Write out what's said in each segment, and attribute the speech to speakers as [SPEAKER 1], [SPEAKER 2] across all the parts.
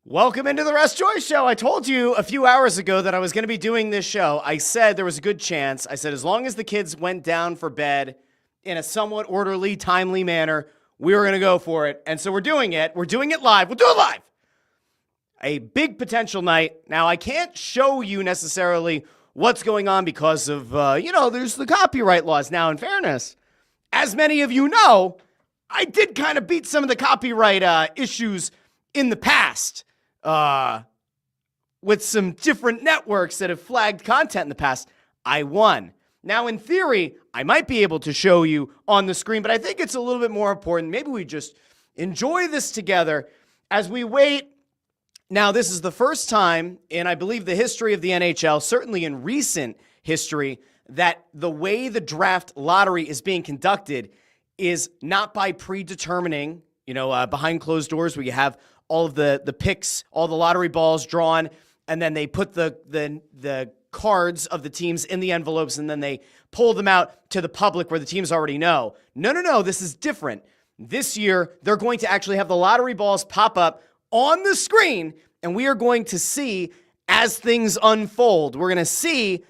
[SPEAKER 1] Welcome into the Russ Joy Show. I told you a few hours ago that I was going to be doing this show. I said there was a good chance. I said as long as the kids went down for bed in a somewhat orderly, timely manner, we were going to go for it. And so we're doing it. We're doing it live. We'll do it live. A big potential night. Now, I can't show you necessarily what's going on because of, there's the copyright laws. Now, in fairness, as many of you know, I did kind of beat some of the copyright issues in the past. With some different networks that have flagged content in the past, I won. Now, in theory, I might be able to show you on the screen, but I think it's a little bit more important. Maybe we just enjoy this together as we wait. Now, this is the first time in, I believe, the history of the NHL, certainly in recent history, that the way the draft lottery is being conducted is not by predetermining, behind closed doors where you have all of the picks, all the lottery balls drawn, and then they put the cards of the teams in the envelopes, and then they pull them out to the public where the teams already know. No, this is different. This year, they're going to actually have the lottery balls pop up on the screen, and we are going to see as things unfold. We're going to see,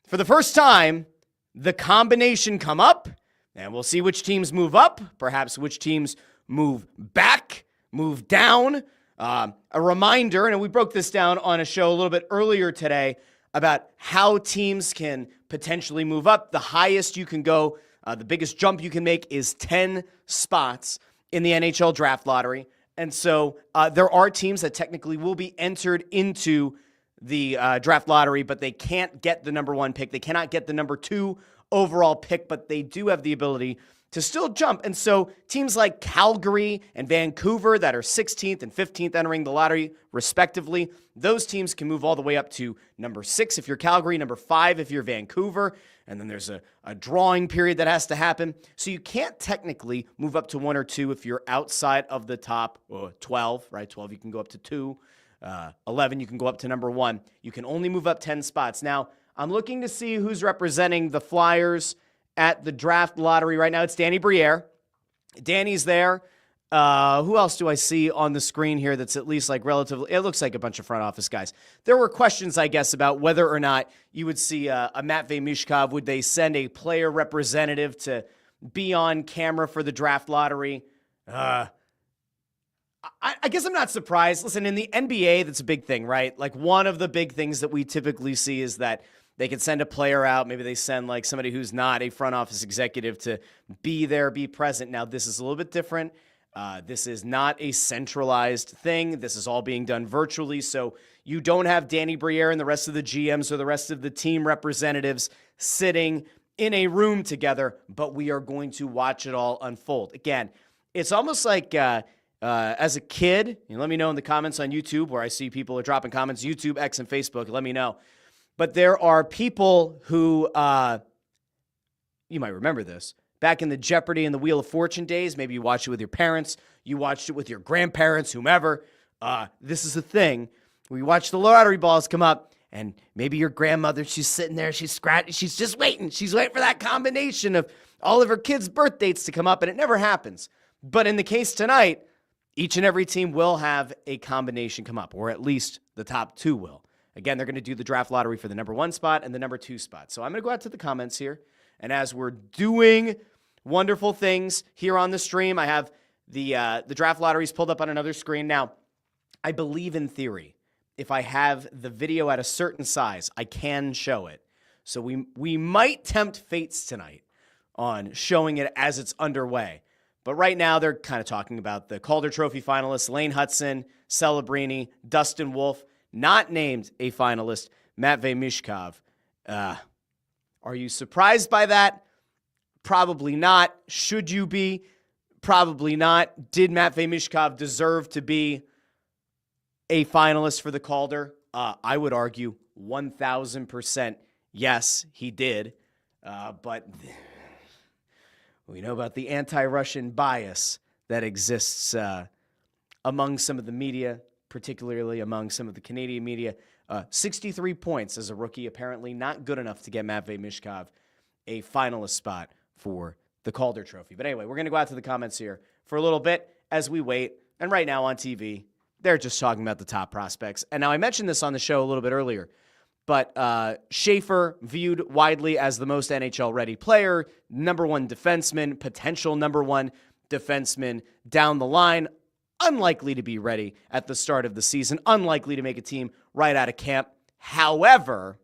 [SPEAKER 1] for the first time, the combination come up, and we'll see which teams move up, perhaps which teams move back, move down. A reminder, and we broke this down on a show a little bit earlier today about how teams can potentially move up. The highest you can go, the biggest jump you can make is 10 spots in the NHL Draft Lottery. And so there are teams that technically will be entered into the draft lottery, but they can't get the number one pick. They cannot get the number 2 overall pick, but they do have the ability to still jump. And so teams like Calgary and Vancouver that are 16th and 15th entering the lottery respectively, those teams can move all the way up to number 6 if you're Calgary, number 5 if you're Vancouver, and then there's a drawing period that has to happen. So you can't technically move up to 1 or 2 if you're outside of the top 12, right? 12 you can go up to 2, 11 you can go up to number 1. You can only move up 10 spots. Now, I'm looking to see who's representing the Flyers at the draft lottery right now. It's Danny Briere. Danny's there. Who else do I see on the screen here that's at least like relatively, it looks like a bunch of front office guys. There were questions, I guess, about whether or not you would see a Matvei Michkov. Would they send a player representative to be on camera for the draft lottery? I guess I'm not surprised. Listen, in the NBA, that's a big thing, right? Like one of the big things that we typically see is that they could send a player out. Maybe they send like somebody who's not a front office executive to be there, be present. Now, this is a little bit different. This is not a centralized thing. This is all being done virtually. So you don't have Danny Briere and the rest of the GMs or the rest of the team representatives sitting in a room together, but we are going to watch it all unfold. Again, it's almost like as a kid, let me know in the comments on YouTube where I see people are dropping comments, YouTube, X, and Facebook. Let me know. But there are people who, you might remember this, back in the Jeopardy and the Wheel of Fortune days, maybe you watched it with your parents, you watched it with your grandparents, whomever. This is a thing where you watch the lottery balls come up, and maybe your grandmother, she's sitting there, she's just waiting. She's waiting for that combination of all of her kids' birth dates to come up, and it never happens. But in the case tonight, each and every team will have a combination come up, or at least the top 2 will. Again, they're going to do the draft lottery for the number 1 spot and the number 2 spot. So I'm going to go out to the comments here. And as we're doing wonderful things here on the stream, I have the draft lotteries pulled up on another screen. Now, I believe in theory, if I have the video at a certain size, I can show it. So we might tempt fates tonight on showing it as it's underway. But right now, they're kind of talking about the Calder Trophy finalists, Lane Hutson, Celebrini, Dustin Wolf. Not named a finalist, Matvei Michkov. Are you surprised by that? Probably not. Should you be? Probably not. Did Matvei Michkov deserve to be a finalist for the Calder? I would argue 1,000% yes, he did. But we know about the anti-Russian bias that exists among some of the media, particularly among some of the Canadian media. 63 points as a rookie, apparently not good enough to get Matvei Michkov a finalist spot for the Calder Trophy. But anyway, we're going to go out to the comments here for a little bit as we wait. And right now on TV, they're just talking about the top prospects. And now I mentioned this on the show a little bit earlier, but Schaefer viewed widely as the most NHL-ready player, number one defenseman, potential number one defenseman down the line, unlikely to be ready at the start of the season, unlikely to make a team right out of camp. However,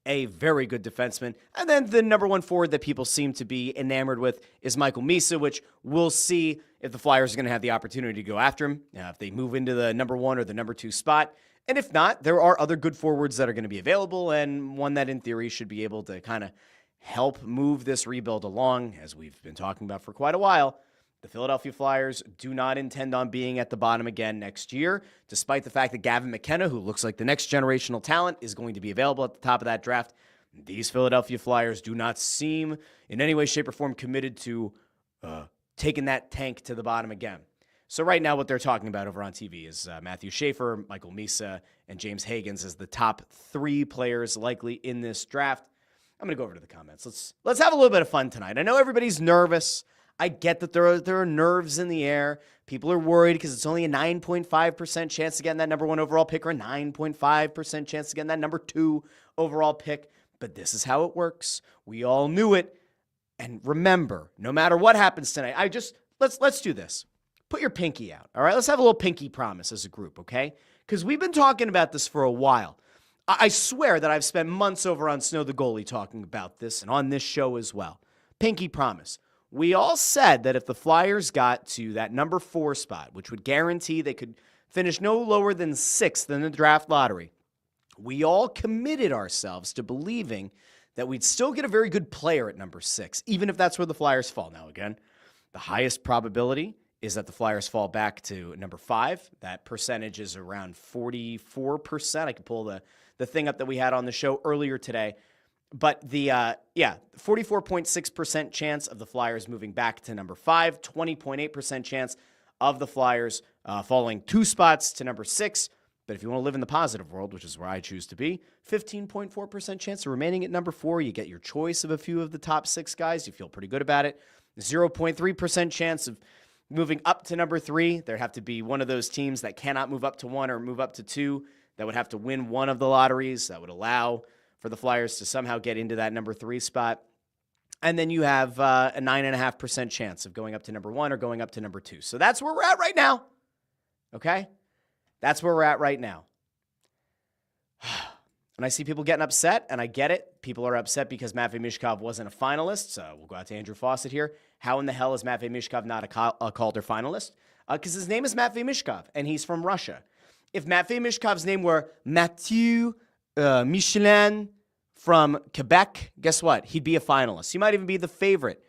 [SPEAKER 1] a very good defenseman. And then the number one forward that people seem to be enamored with is Michael Misa, which we'll see if the Flyers are going to have the opportunity to go after him, if they move into the number one or the number two spot. And if not, there are other good forwards that are going to be available, and one that in theory should be able to kind of help move this rebuild along, as we've been talking about for quite a while. The Philadelphia Flyers do not intend on being at the bottom again next year, despite the fact that Gavin McKenna, who looks like the next generational talent, is going to be available at the top of that draft. These Philadelphia Flyers do not seem in any way, shape, or form committed to taking that tank to the bottom again. So right now what they're talking about over on TV is Matthew Schaefer, Michael Misa, and James Hagans as the top three players likely in this draft. I'm going to go over to the comments. Let's have a little bit of fun tonight. I know everybody's nervous. I get that there are nerves in the air. People are worried because it's only a 9.5% chance to get that number one overall pick or a 9.5% chance to get that number two overall pick. But this is how it works. We all knew it. And remember, no matter what happens tonight, let's do this. Put your pinky out, all right? Let's have a little pinky promise as a group, okay? Because we've been talking about this for a while. I swear that I've spent months over on Snow the Goalie talking about this and on this show as well. Pinky promise. We all said that if the Flyers got to that number 4 spot, which would guarantee they could finish no lower than 6th in the draft lottery, we all committed ourselves to believing that we'd still get a very good player at number 6, even if that's where the Flyers fall. Now, again, the highest probability is that the Flyers fall back to number 5. That percentage is around 44%. I can pull the thing up that we had on the show earlier today. But the 44.6% chance of the Flyers moving back to number 5, 20.8% chance of the Flyers falling 2 spots to number 6. But if you want to live in the positive world, which is where I choose to be, 15.4% chance of remaining at number 4. You get your choice of a few of the top 6 guys. You feel pretty good about it. 0.3% chance of moving up to number 3. There'd have to be one of those teams that cannot move up to 1 or move up to 2 that would have to win one of the lotteries that would allow for the Flyers to somehow get into that number 3 spot. And then you have a 9.5% chance of going up to number 1 or going up to number 2. So that's where we're at right now. Okay? That's where we're at right now. And I see people getting upset, and I get it. People are upset because Matvei Michkov wasn't a finalist. So we'll go out to Andrew Fawcett here. How in the hell is Matvei Michkov not a Calder finalist? Because his name is Matvei Michkov, and he's from Russia. If Matvei Michkov's name were Mathieu Michelin from Quebec, guess what? He'd be a finalist. He might even be the favorite.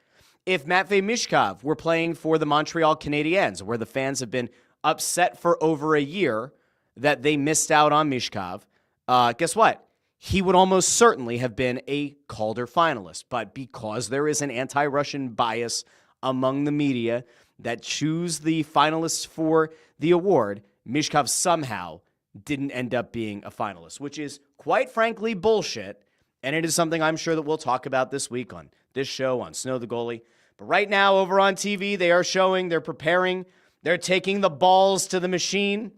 [SPEAKER 1] If Matvei Michkov were playing for the Montreal Canadiens, where the fans have been upset for over a year that they missed out on Michkov, guess what? He would almost certainly have been a Calder finalist. But because there is an anti-Russian bias among the media that choose the finalists for the award, Michkov somehow didn't end up being a finalist, which is quite frankly bullshit. And it is something I'm sure that we'll talk about this week on this show, on Snow the Goalie. But right now over on TV, they are showing, they're preparing, they're taking the balls to the machine.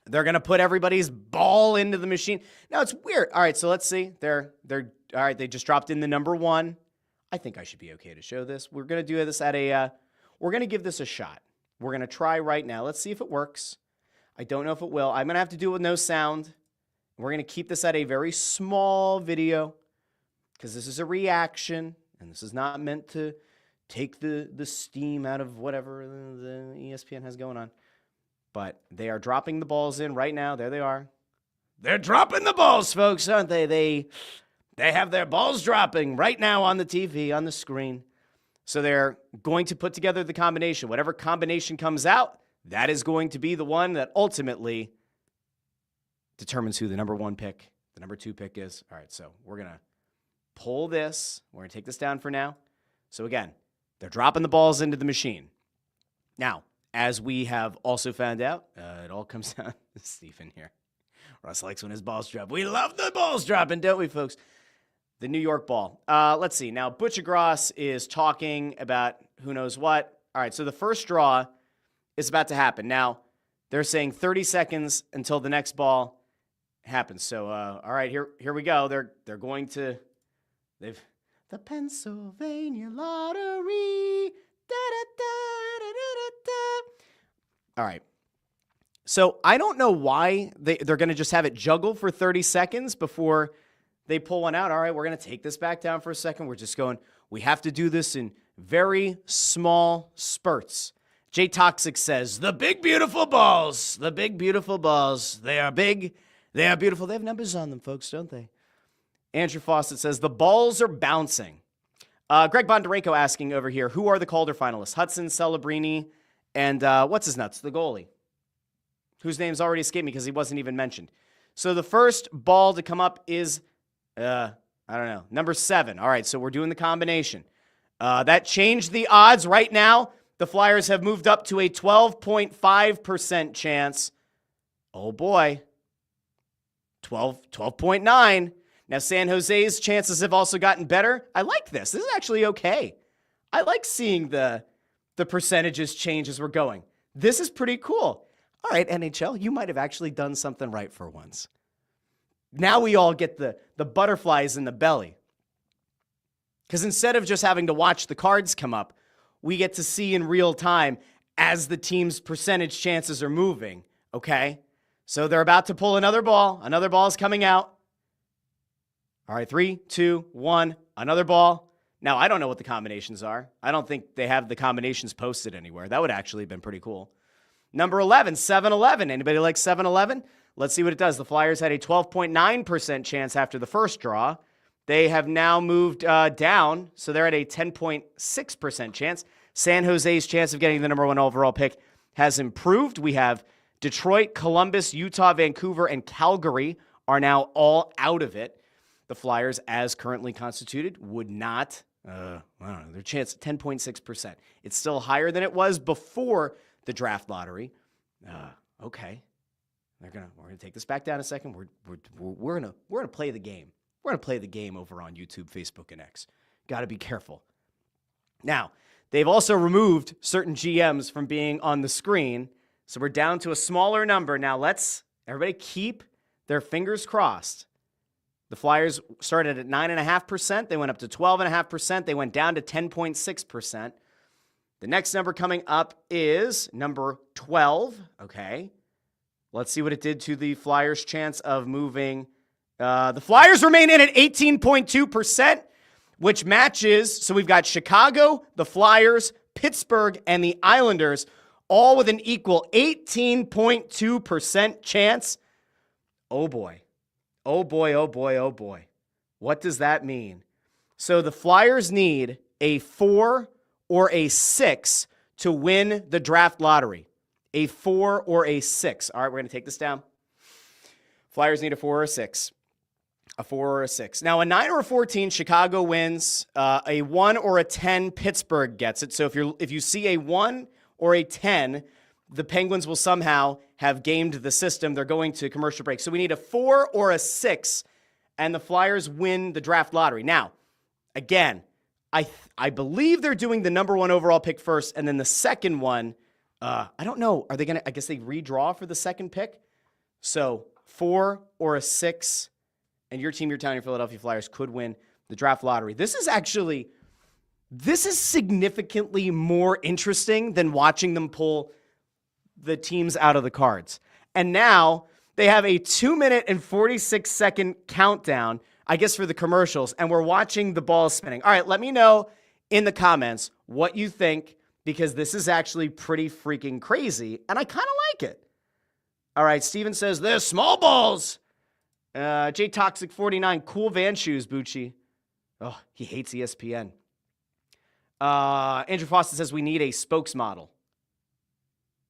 [SPEAKER 1] They're going to put everybody's ball into the machine. Now, it's weird. All right, so let's see. They're all right, they just dropped in the number 1. I think I should be okay to show this. We're going to do this we're going to give this a shot. We're going to try right now. Let's see if it works. I don't know if it will. I'm going to have to do it with no sound. We're going to keep this at a very small video because this is a reaction, and this is not meant to take the steam out of whatever the ESPN has going on. But they are dropping the balls in right now. There they are. They're dropping the balls, folks, aren't they? They have their balls dropping right now on the TV, on the screen. So they're going to put together the combination. Whatever combination comes out, that is going to be the one that ultimately determines who the number 1 pick, the number 2 pick is. All right, so we're going to pull this. We're going to take this down for now. So again, they're dropping the balls into the machine. Now, as we have also found out, it all comes down to Stephen here. Russ likes when his balls drop. We love the balls dropping, don't we, folks? The New York ball. Let's see. Now, Butchergross is talking about who knows what. All right, so the first draw is about to happen. Now, They're saying 30 seconds until the next ball happens. So, all right, here we go. They're going to, the Pennsylvania Lottery. All right. So I don't know why they're going to just have it juggle for 30 seconds before they pull one out. All right, we're going to take this back down for a second. We're just going, we have to do this in very small spurts. Jay Toxic says, the big, beautiful balls, they are big, they are beautiful. They have numbers on them, folks, don't they? Andrew Fawcett says, the balls are bouncing. Greg Bondarenko asking over here, who are the Calder finalists? Hudson, Celebrini, and what's his nuts, the goalie, whose name's already escaped me because he wasn't even mentioned. So the first ball to come up is, I don't know, number 7. All right, so we're doing the combination. That changed the odds. Right now, the Flyers have moved up to a 12.5% chance. Oh, boy. 12.9. Now, San Jose's chances have also gotten better. I like this. This is actually okay. I like seeing the percentages change as we're going. This is pretty cool. All right, NHL, you might have actually done something right for once. Now we all get the butterflies in the belly. Because instead of just having to watch the cards come up, we get to see in real time as the team's percentage chances are moving, okay? So they're about to pull another ball. Another ball is coming out. All right, 3, 2, 1, another ball. Now, I don't know what the combinations are. I don't think they have the combinations posted anywhere. That would actually have been pretty cool. Number 11, 7-11. Anybody like 7-11? Let's see what it does. The Flyers had a 12.9% chance after the first draw. They have now moved down, so they're at a 10.6% chance. San Jose's chance of getting the number 1 overall pick has improved. We have Detroit, Columbus, Utah, Vancouver, and Calgary are now all out of it. The Flyers, as currently constituted, would not, I don't know, their chance 10.6%. It's still higher than it was before the draft lottery. Okay. We're gonna take this back down a second. We're gonna play the game. We're gonna play the game over on YouTube, Facebook, and X. Got to be careful. Now, they've also removed certain GMs from being on the screen, so we're down to a smaller number. Now, let's everybody keep their fingers crossed. The Flyers started at 9.5%. They went up to 12.5%. They went down to 10.6%. The next number coming up is number 12. Okay. Let's see what it did to the Flyers' chance of moving. The Flyers remain in at 18.2%, which matches. So we've got Chicago, the Flyers, Pittsburgh, and the Islanders, all with an equal 18.2% chance. Oh, boy. Oh, boy, oh, boy, oh, boy. What does that mean? So the Flyers need a 4 or a 6 to win the draft lottery. A 4 or a 6. All right, we're going to take this down. Flyers need a 4 or a 6. A 4 or a 6. Now, a 9 or a 14, Chicago wins. A 1 or a 10, Pittsburgh gets it. So if you see a 1 or a 10, the Penguins will somehow have gamed the system. They're going to commercial break. So we need a 4 or a 6, and the Flyers win the draft lottery. Now, again, I believe they're doing the number 1 overall pick first, and then the second one, I don't know. Are they going to, I guess they redraw for the second pick? So 4 or a 6, and your team, your town, your Philadelphia Flyers could win the draft lottery. This is significantly more interesting than watching them pull the teams out of the cards. And now they have a 2-minute and 46-second countdown, I guess, for the commercials, and we're watching the ball spinning. All right, let me know in the comments what you think, because this is actually pretty freaking crazy, and I kind of like it. All right, Steven says, there's small balls. J Toxic 49, cool Van shoes, Bucci. Oh, he hates ESPN. Andrew Foster says we need a spokesmodel.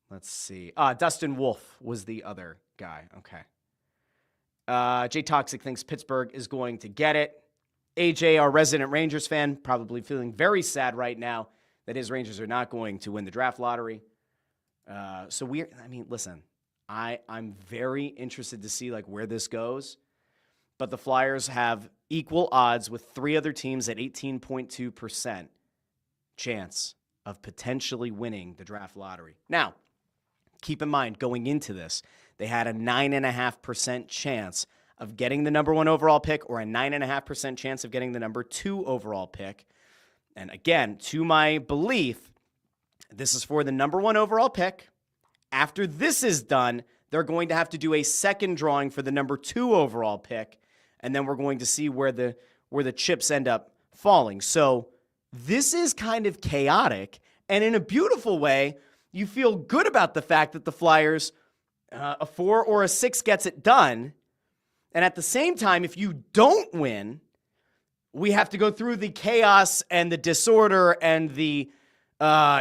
[SPEAKER 1] Let's see. Dustin Wolf was the other guy. Okay. J Toxic thinks Pittsburgh is going to get it. AJ, our resident Rangers fan, probably feeling very sad right now that his Rangers are not going to win the draft lottery. Listen, I'm very interested to see where this goes. But the Flyers have equal odds with 3 other teams at 18.2% chance of potentially winning the draft lottery. Now, Keep in mind, going into this, they had a 9.5% chance of getting the number 1 overall pick or a 9.5% chance of getting the number 2 overall pick. And again, to my belief, this is for the number 1 overall pick. After this is done, they're going to have to do a second drawing for the number 2 overall pick, and then we're going to see where the chips end up falling. So this is kind of chaotic, and in a beautiful way, you feel good about the fact that the Flyers, a 4 or a 6 gets it done, and at the same time, if you don't win, we have to go through the chaos and the disorder and the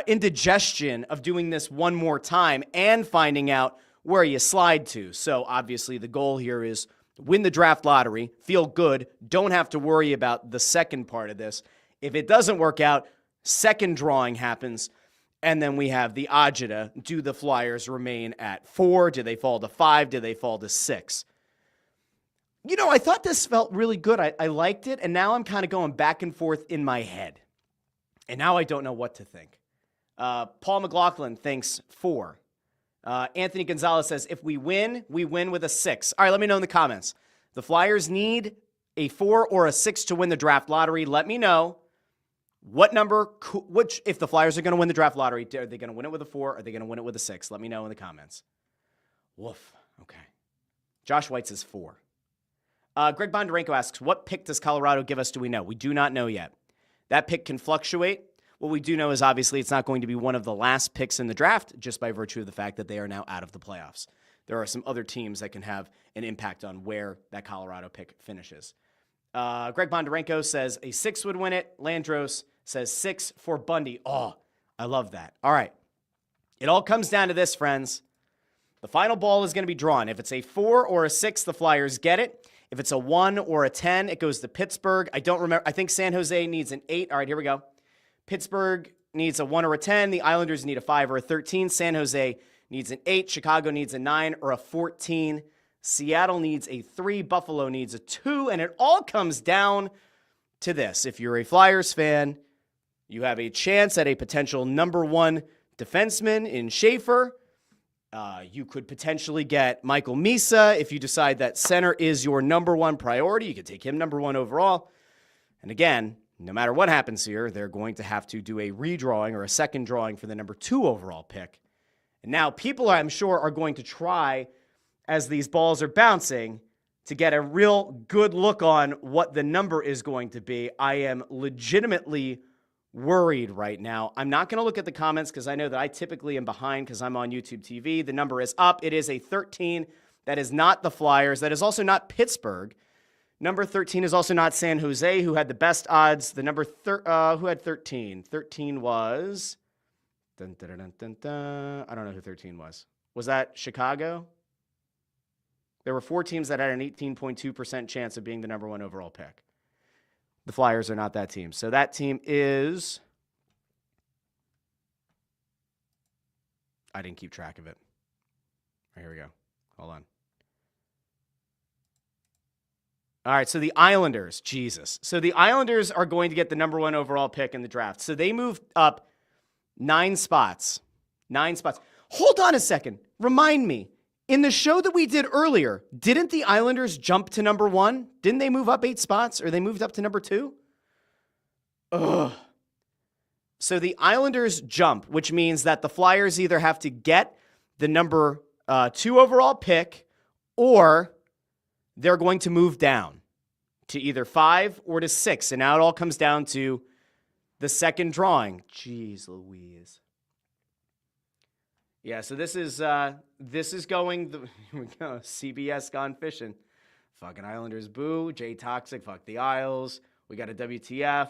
[SPEAKER 1] indigestion of doing this one more time and finding out where you slide to. So obviously the goal here is win the draft lottery, feel good, don't have to worry about the second part of this. If it doesn't work out, second drawing happens, and then we have the agita. Do the Flyers remain at 4? Do they fall to 5? Do they fall to 6? You know, I thought this felt really good. I liked it, and now I'm kind of going back and forth in my head. And now I don't know what to think. Paul McLaughlin thinks 4. Anthony Gonzalez says, if we win with a 6. All right, let me know in the comments. The Flyers need a 4 or a 6 to win the draft lottery. Let me know what number, if the Flyers are going to win the draft lottery, are they going to win it with a 4? Or are they going to win it with a 6? Let me know in the comments. Woof. Okay. Josh White says 4. Greg Bondarenko asks, what pick does Colorado give us? Do we know? We do not know yet. That pick can fluctuate. What we do know is obviously it's not going to be one of the last picks in the draft just by virtue of the fact that they are now out of the playoffs. There are some other teams that can have an impact on where that Colorado pick finishes. Greg Bondarenko says a 6 would win it. Landros says 6 for Bundy. Oh, I love that. All right. It all comes down to this, friends. The final ball is going to be drawn. If it's a 4 or a 6, the Flyers get it. If it's a 1 or a 10, it goes to Pittsburgh. I don't remember. I think San Jose needs an 8. All right, here we go. Pittsburgh needs a 1 or a 10. The Islanders need a 5 or a 13. San Jose needs an 8. Chicago needs a 9 or a 14. Seattle needs a 3. Buffalo needs a 2. And it all comes down to this. If you're a Flyers fan, you have a chance at a potential number 1 defenseman in Schaefer. You could potentially get Michael Misa if you decide that center is your number 1 priority. You could take him number 1 overall. And again, no matter what happens here, they're going to have to do a redrawing or a second drawing for the number 2 overall pick. And now people, I'm sure, are going to try, as these balls are bouncing, to get a real good look on what the number is going to be. I am legitimately worried right now. I'm not going to look at the comments because I know that I typically am behind because I'm on YouTube TV. The number is up. It is a 13. That is not the Flyers. That is also not Pittsburgh. Number 13 is also not San Jose, who had the best odds. The number who had 13? 13 was... I don't know who 13 was. Was that Chicago? There were 4 teams that had an 18.2% chance of being the number 1 overall pick. The Flyers are not that team. So that team is... I didn't keep track of it. Here we go. Hold on. All right, so the Islanders. Jesus. So the Islanders are going to get the number 1 overall pick in the draft. So they moved up 9 spots. 9 spots. Hold on a second. Remind me. In the show that we did earlier, didn't the Islanders jump to number 1? Didn't they move up 8 spots, or they moved up to number 2? Ugh. So the Islanders jump, which means that the Flyers either have to get the number 2 overall pick, or they're going to move down to either 5 or to 6. And now it all comes down to the second drawing. Jeez Louise. Yeah, so this is going, here we go, CBS gone fishing. Fucking Islanders, boo. Jay Toxic, fuck the Isles. We got a WTF.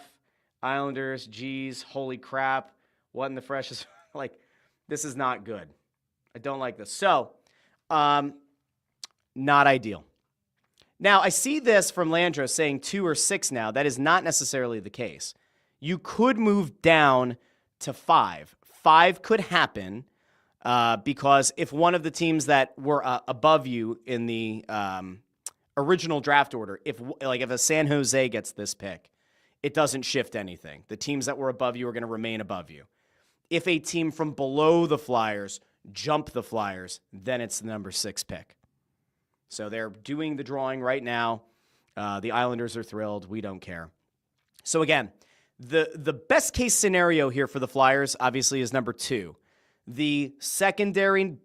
[SPEAKER 1] Islanders, geez, holy crap. What in the fresh is, like, this is not good. I don't like this. So, not ideal. Now, I see this from Landros saying 2 or 6 now. That is not necessarily the case. You could move down to 5. 5 could happen. Because if one of the teams that were above you in the original draft order, if a San Jose gets this pick, it doesn't shift anything. The teams that were above you are going to remain above you. If a team from below the Flyers jump the Flyers, then it's the number 6 pick. So they're doing the drawing right now. The Islanders are thrilled. We don't care. So again, the best case scenario here for the Flyers obviously is number 2. The secondary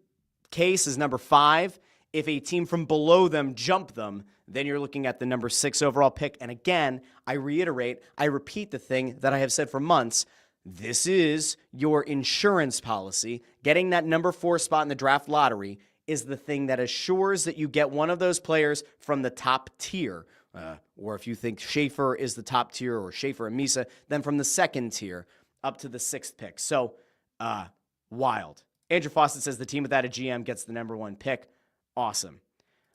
[SPEAKER 1] case is number 5. If a team from below them jump them, then you're looking at the number 6 overall pick. And again, I repeat the thing that I have said for months. This is your insurance policy. Getting that number 4 spot in the draft lottery is the thing that assures that you get one of those players from the top tier. Or if you think Schaefer is the top tier, or Schaefer and Misa, then from the second tier up to the 6th pick. So, wild. Andrew Fawcett says the team without a GM gets the number 1 pick. Awesome.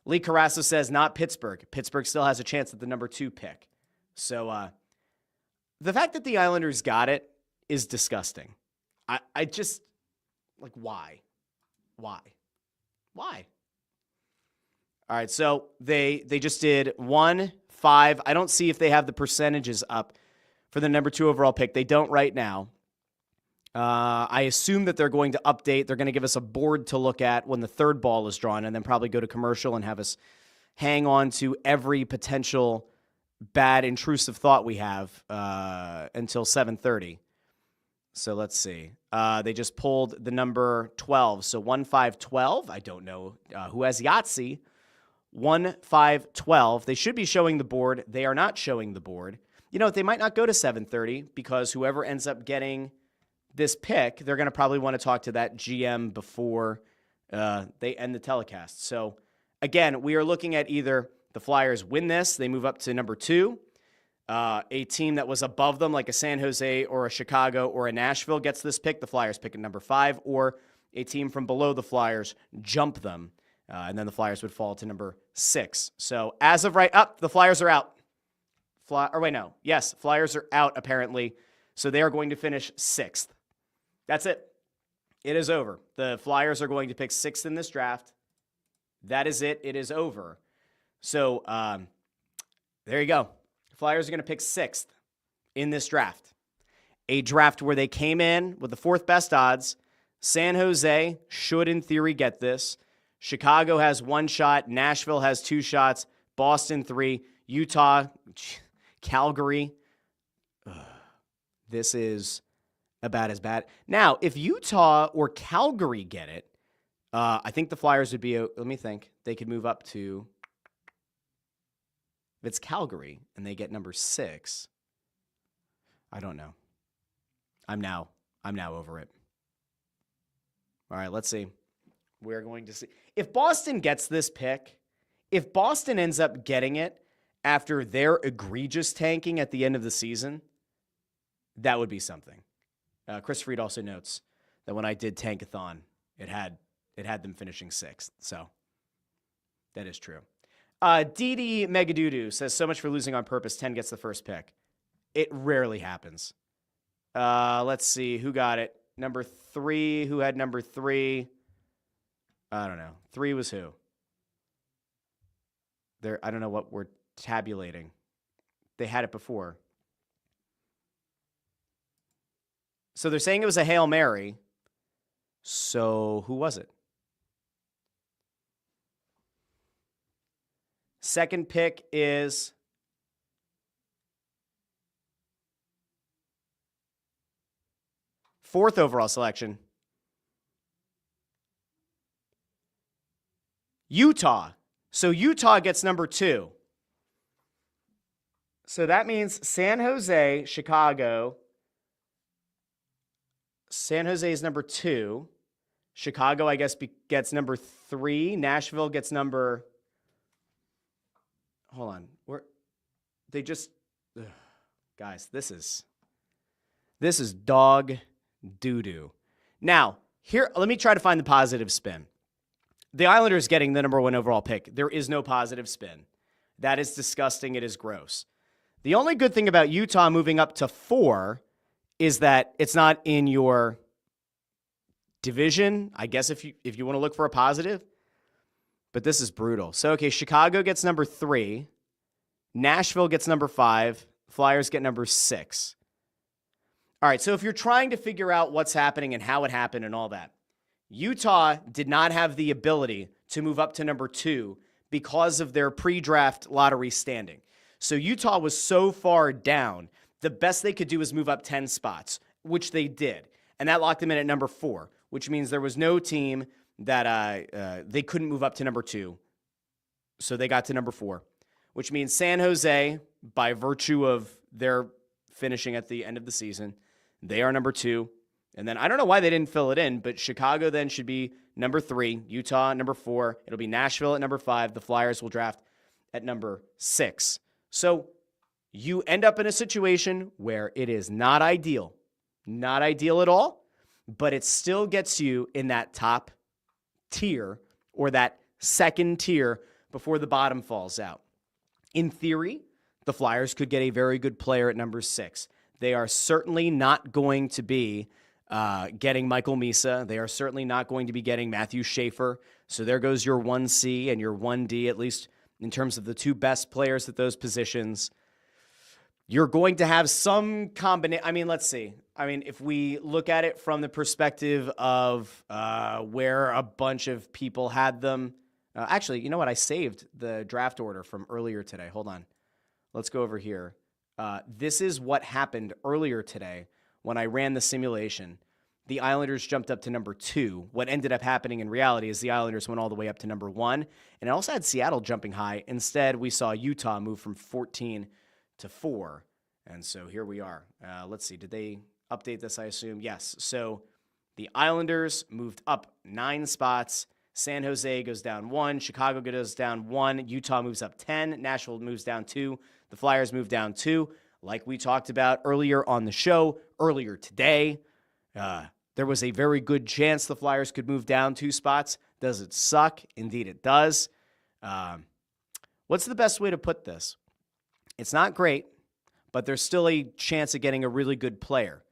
[SPEAKER 1] Lee Carrasso says not Pittsburgh. Pittsburgh still has a chance at the number 2 pick. So, the fact that the Islanders got it is disgusting. I just, like, why? Why? All right, so they just did 1, 5. I don't see if they have the percentages up for the number 2 overall pick. They don't right now. I assume that they're going to update. They're going to give us a board to look at when the third ball is drawn, and then probably go to commercial and have us hang on to every potential bad intrusive thought we have until 7:30. So let's see. They just pulled the number 12. So 1, 5, 12. I don't know who has Yahtzee. 1, 5, 12. They should be showing the board. They are not showing the board. You know, they might not go to 7:30 because whoever ends up getting this pick, they're going to probably want to talk to that GM before they end the telecast. So, again, we are looking at either the Flyers win this, they move up to number 2. A team that was above them, like a San Jose or a Chicago or a Nashville, gets this pick. The Flyers pick at number 5. Or a team from below the Flyers jump them, and then the Flyers would fall to number 6. So, as of right up, the Flyers are out. Flyers are out, apparently. So, they are going to finish 6th. That's it. It is over. The Flyers are going to pick 6th in this draft. That is it. It is over. So, there you go. Flyers are going to pick 6th in this draft. A draft where they came in with the 4th best odds. San Jose should, in theory, get this. Chicago has 1 shot. Nashville has 2 shots. Boston 3. Utah, Calgary. This is about as bad. Now, if Utah or Calgary get it, I think the Flyers would be, let me think, they could move up to, if it's Calgary and they get number 6, I don't know. I'm now over it. All right, let's see. We're going to see. If Boston gets this pick, if Boston ends up getting it after their egregious tanking at the end of the season, that would be something. Chris Fried also notes that when I did Tankathon, it had them finishing 6th. So that is true. Didi Megadoodoo says, so much for losing on purpose. 10 gets the first pick. It rarely happens. Let's see. Who got it? Number 3. Who had number 3? I don't know. 3 was who? I don't know what we're tabulating. They had it before. So they're saying it was a Hail Mary. So who was it? Second pick is fourth overall selection. Utah. So Utah gets number 2. So that means San Jose, Chicago. San Jose is number 2. Chicago, I guess, gets number 3. Nashville gets number... Hold on. They just... Ugh. Guys, this is dog doo-doo. Now, here, let me try to find the positive spin. The Islanders getting the number 1 overall pick. There is no positive spin. That is disgusting. It is gross. The only good thing about Utah moving up to 4 is that it's not in your division, I guess, if you want to look for a positive. But this is brutal. So, okay, Chicago gets number 3. Nashville gets number 5. Flyers get number 6. All right, so if you're trying to figure out what's happening and how it happened and all that, Utah did not have the ability to move up to number 2 because of their pre-draft lottery standing. So Utah was so far down, the best they could do was move up 10 spots, which they did. And that locked them in at number 4, which means there was no team that they couldn't move up to number 2. So they got to number 4, which means San Jose, by virtue of their finishing at the end of the season, they are number 2. And then I don't know why they didn't fill it in, but Chicago then should be number 3, Utah number 4. It'll be Nashville at number 5. The Flyers will draft at number 6. So you end up in a situation where it is not ideal at all, but it still gets you in that top tier or that second tier before the bottom falls out. In theory, the Flyers could get a very good player at number 6. They are certainly not going to be getting Michael Misa. They are certainly not going to be getting Matthew Schaefer. So there goes your 1C and your 1D, at least in terms of the 2 best players at those positions. You're going to have some combination. I mean, let's see. I mean, if we look at it from the perspective of where a bunch of people had them. Actually, you know what? I saved the draft order from earlier today. Hold on. Let's go over here. This is what happened earlier today when I ran the simulation. The Islanders jumped up to number 2. What ended up happening in reality is the Islanders went all the way up to number 1, and it also had Seattle jumping high. Instead, we saw Utah move from 14 to 4, and so here we are. Let's see. Did they update this, I assume? Yes. So the Islanders moved up 9 spots. San Jose goes down 1. Chicago goes down 1. Utah moves up 10. Nashville moves down 2. The Flyers move down 2. Like we talked about earlier on the show, earlier today, there was a very good chance the Flyers could move down 2 spots. Does it suck? Indeed it does. What's the best way to put this? It's not great, but there's still a chance of getting a really good player.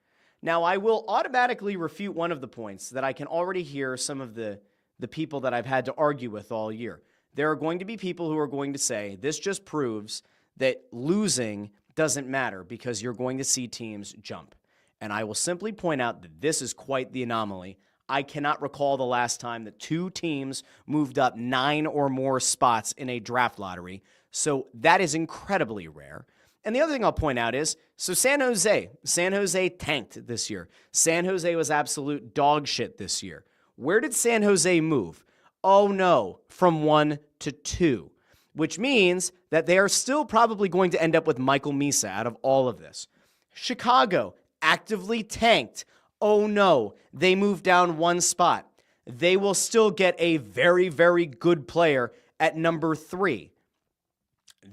[SPEAKER 1] Now, I will automatically refute one of the points that I can already hear some of the people that I've had to argue with all year. There are going to be people who are going to say, this just proves that losing doesn't matter because you're going to see teams jump. And I will simply point out that this is quite the anomaly. I cannot recall the last time that 2 teams moved up 9 or more spots in a draft lottery. So that is incredibly rare. And the other thing I'll point out is, so San Jose tanked this year. San Jose was absolute dog shit this year. Where did San Jose move? Oh no, from 1 to 2, which means that they are still probably going to end up with Michael Misa out of all of this. Chicago actively tanked. Oh no, they moved down 1 spot. They will still get a very, very good player at number 3.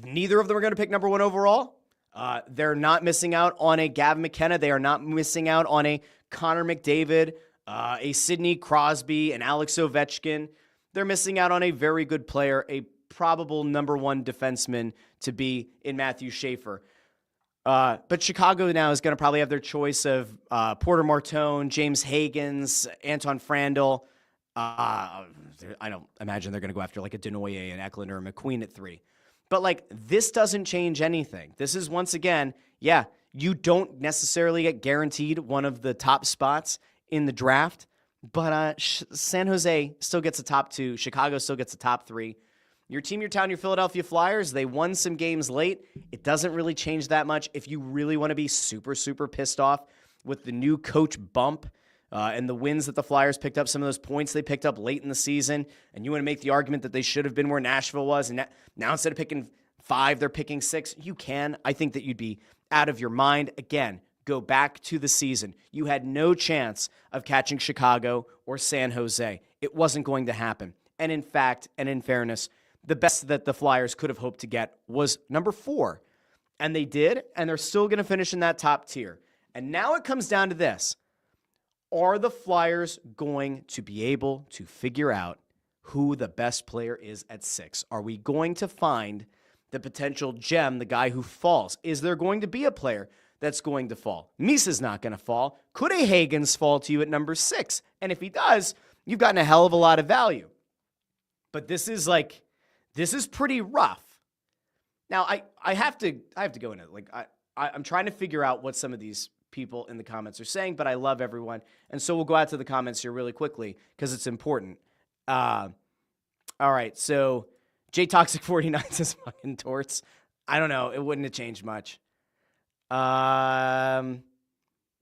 [SPEAKER 1] Neither of them are going to pick number 1 overall. They're not missing out on a Gavin McKenna. They are not missing out on a Connor McDavid, a Sidney Crosby, an Alex Ovechkin. They're missing out on a very good player, a probable number 1 defenseman to be in Matthew Schaefer. But Chicago now is going to probably have their choice of Porter Martone, James Higgins, Anton Frandl. I don't imagine they're going to go after like a Denoyer and Eklund or McQueen at 3. But like, this doesn't change anything. This is, once again, yeah, you don't necessarily get guaranteed one of the top spots in the draft, but San Jose still gets a top 2. Chicago still gets a top 3. Your team, your town, your Philadelphia Flyers, they won some games late. It doesn't really change that much. If you really want to be super, super pissed off with the new coach bump and the wins that the Flyers picked up, some of those points they picked up late in the season, and you want to make the argument that they should have been where Nashville was, and now instead of picking 5, they're picking 6, you can. I think that you'd be out of your mind. Again, go back to the season. You had no chance of catching Chicago or San Jose. It wasn't going to happen. And in fact, and in fairness, the best that the Flyers could have hoped to get was number 4. And they did, and they're still going to finish in that top tier. And now it comes down to this. Are the Flyers going to be able to figure out who the best player is at 6? Are we going to find the potential gem, the guy who falls? Is there going to be a player that's going to fall? Misa's not going to fall. Could a Higgins fall to you at number 6? And if he does, you've gotten a hell of a lot of value. But this is pretty rough. Now, I have to go into it. Like, I'm trying to figure out what some of these people in the comments are saying, but I love everyone. And so we'll go out to the comments here really quickly because it's important. All right, so JToxic49 says fucking torts. I don't know. It wouldn't have changed much.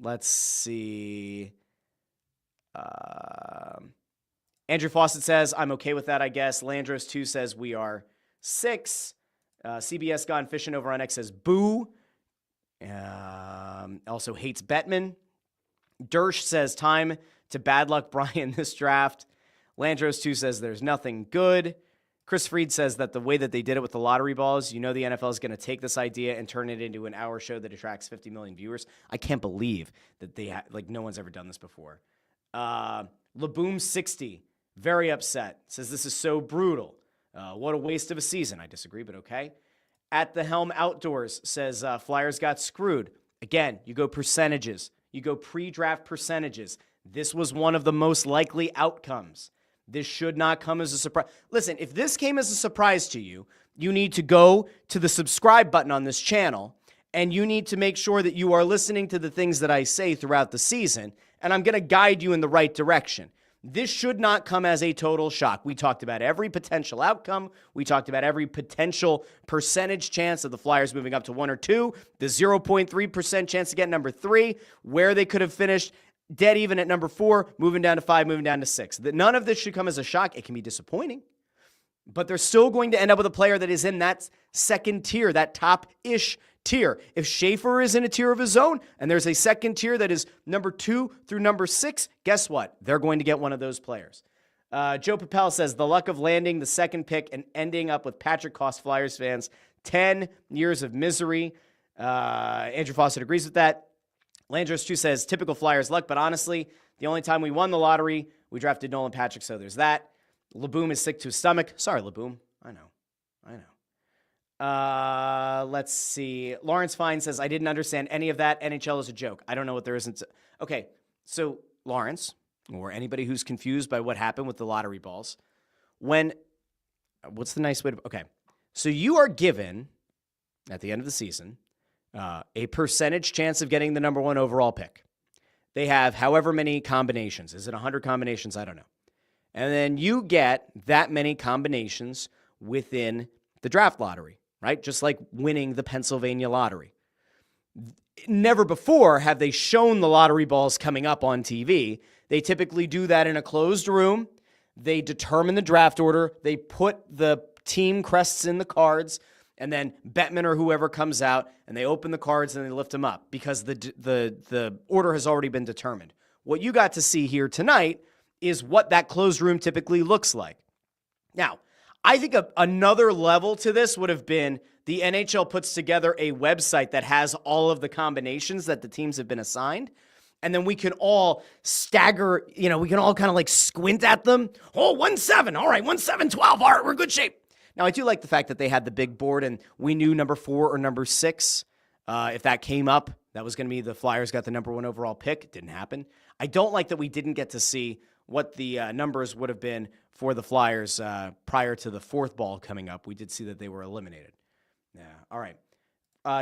[SPEAKER 1] Let's see. Andrew Fawcett says, I'm okay with that, I guess. Landros2 says, we are 6. CBS Gone Fishing over on X says, boo. Also hates Bettman. Dersh says, time to bad luck Brian this draft. Landros2 says, there's nothing good. Chris Freed says that the way that they did it with the lottery balls, the NFL is going to take this idea and turn it into an hour show that attracts 50 million viewers. I can't believe that no one's ever done this before. Laboom60, very upset, says this is so brutal. What a waste of a season. I disagree, but okay. At the Helm Outdoors says Flyers got screwed. Again, you go percentages. You go pre-draft percentages. This was one of the most likely outcomes. This should not come as a surprise. Listen, if this came as a surprise to you, you need to go to the subscribe button on this channel, and you need to make sure that you are listening to the things that I say throughout the season, and I'm going to guide you in the right direction. This should not come as a total shock. We talked about every potential outcome. We talked about every potential percentage chance of the Flyers moving up to 1 or 2, the 0.3% chance to get number 3, where they could have finished dead even at number 4, moving down to 5, moving down to 6. None of this should come as a shock. It can be disappointing, but they're still going to end up with a player that is in that second tier, that top-ish tier. If Schaefer is in a tier of his own and there's a second tier that is number 2 through number 6, guess what? They're going to get one of those players. Joe Papel says, the luck of landing the second pick and ending up with Patrick cost Flyers fans 10 years of misery. Andrew Fawcett agrees with that. Landros2 says, typical Flyers luck, but honestly, the only time we won the lottery, we drafted Nolan Patrick, so there's that. Laboom is sick to his stomach. Sorry, Laboom. I know. Let's see. Lawrence Fine says, I didn't understand any of that. NHL is a joke. I don't know what there isn't. Okay, so Lawrence, or anybody who's confused by what happened with the lottery balls, what's the nice way to, okay. So you are given, at the end of the season, a percentage chance of getting the number 1 overall pick. They have however many combinations. Is it 100 combinations? I don't know. And then you get that many combinations within the draft lottery, right? Just like winning the Pennsylvania lottery. Never before have they shown the lottery balls coming up on TV. They typically do that in a closed room. They determine the draft order. They put the team crests in the cards, and then Bettman or whoever comes out, and they open the cards and they lift them up because the order has already been determined. What you got to see here tonight is what that closed room typically looks like. Now, I think another level to this would have been the NHL puts together a website that has all of the combinations that the teams have been assigned, and then we can all stagger, we can all kind of like squint at them. Oh, 1-7. All right, 1-7-12. All right, we're in good shape. Now, I do like the fact that they had the big board and we knew number 4 or number 6. If that came up, that was going to be the Flyers got the number 1 overall pick. It didn't happen. I don't like that we didn't get to see what the numbers would have been for the Flyers prior to the 4th ball coming up. We did see that they were eliminated. Yeah, all right.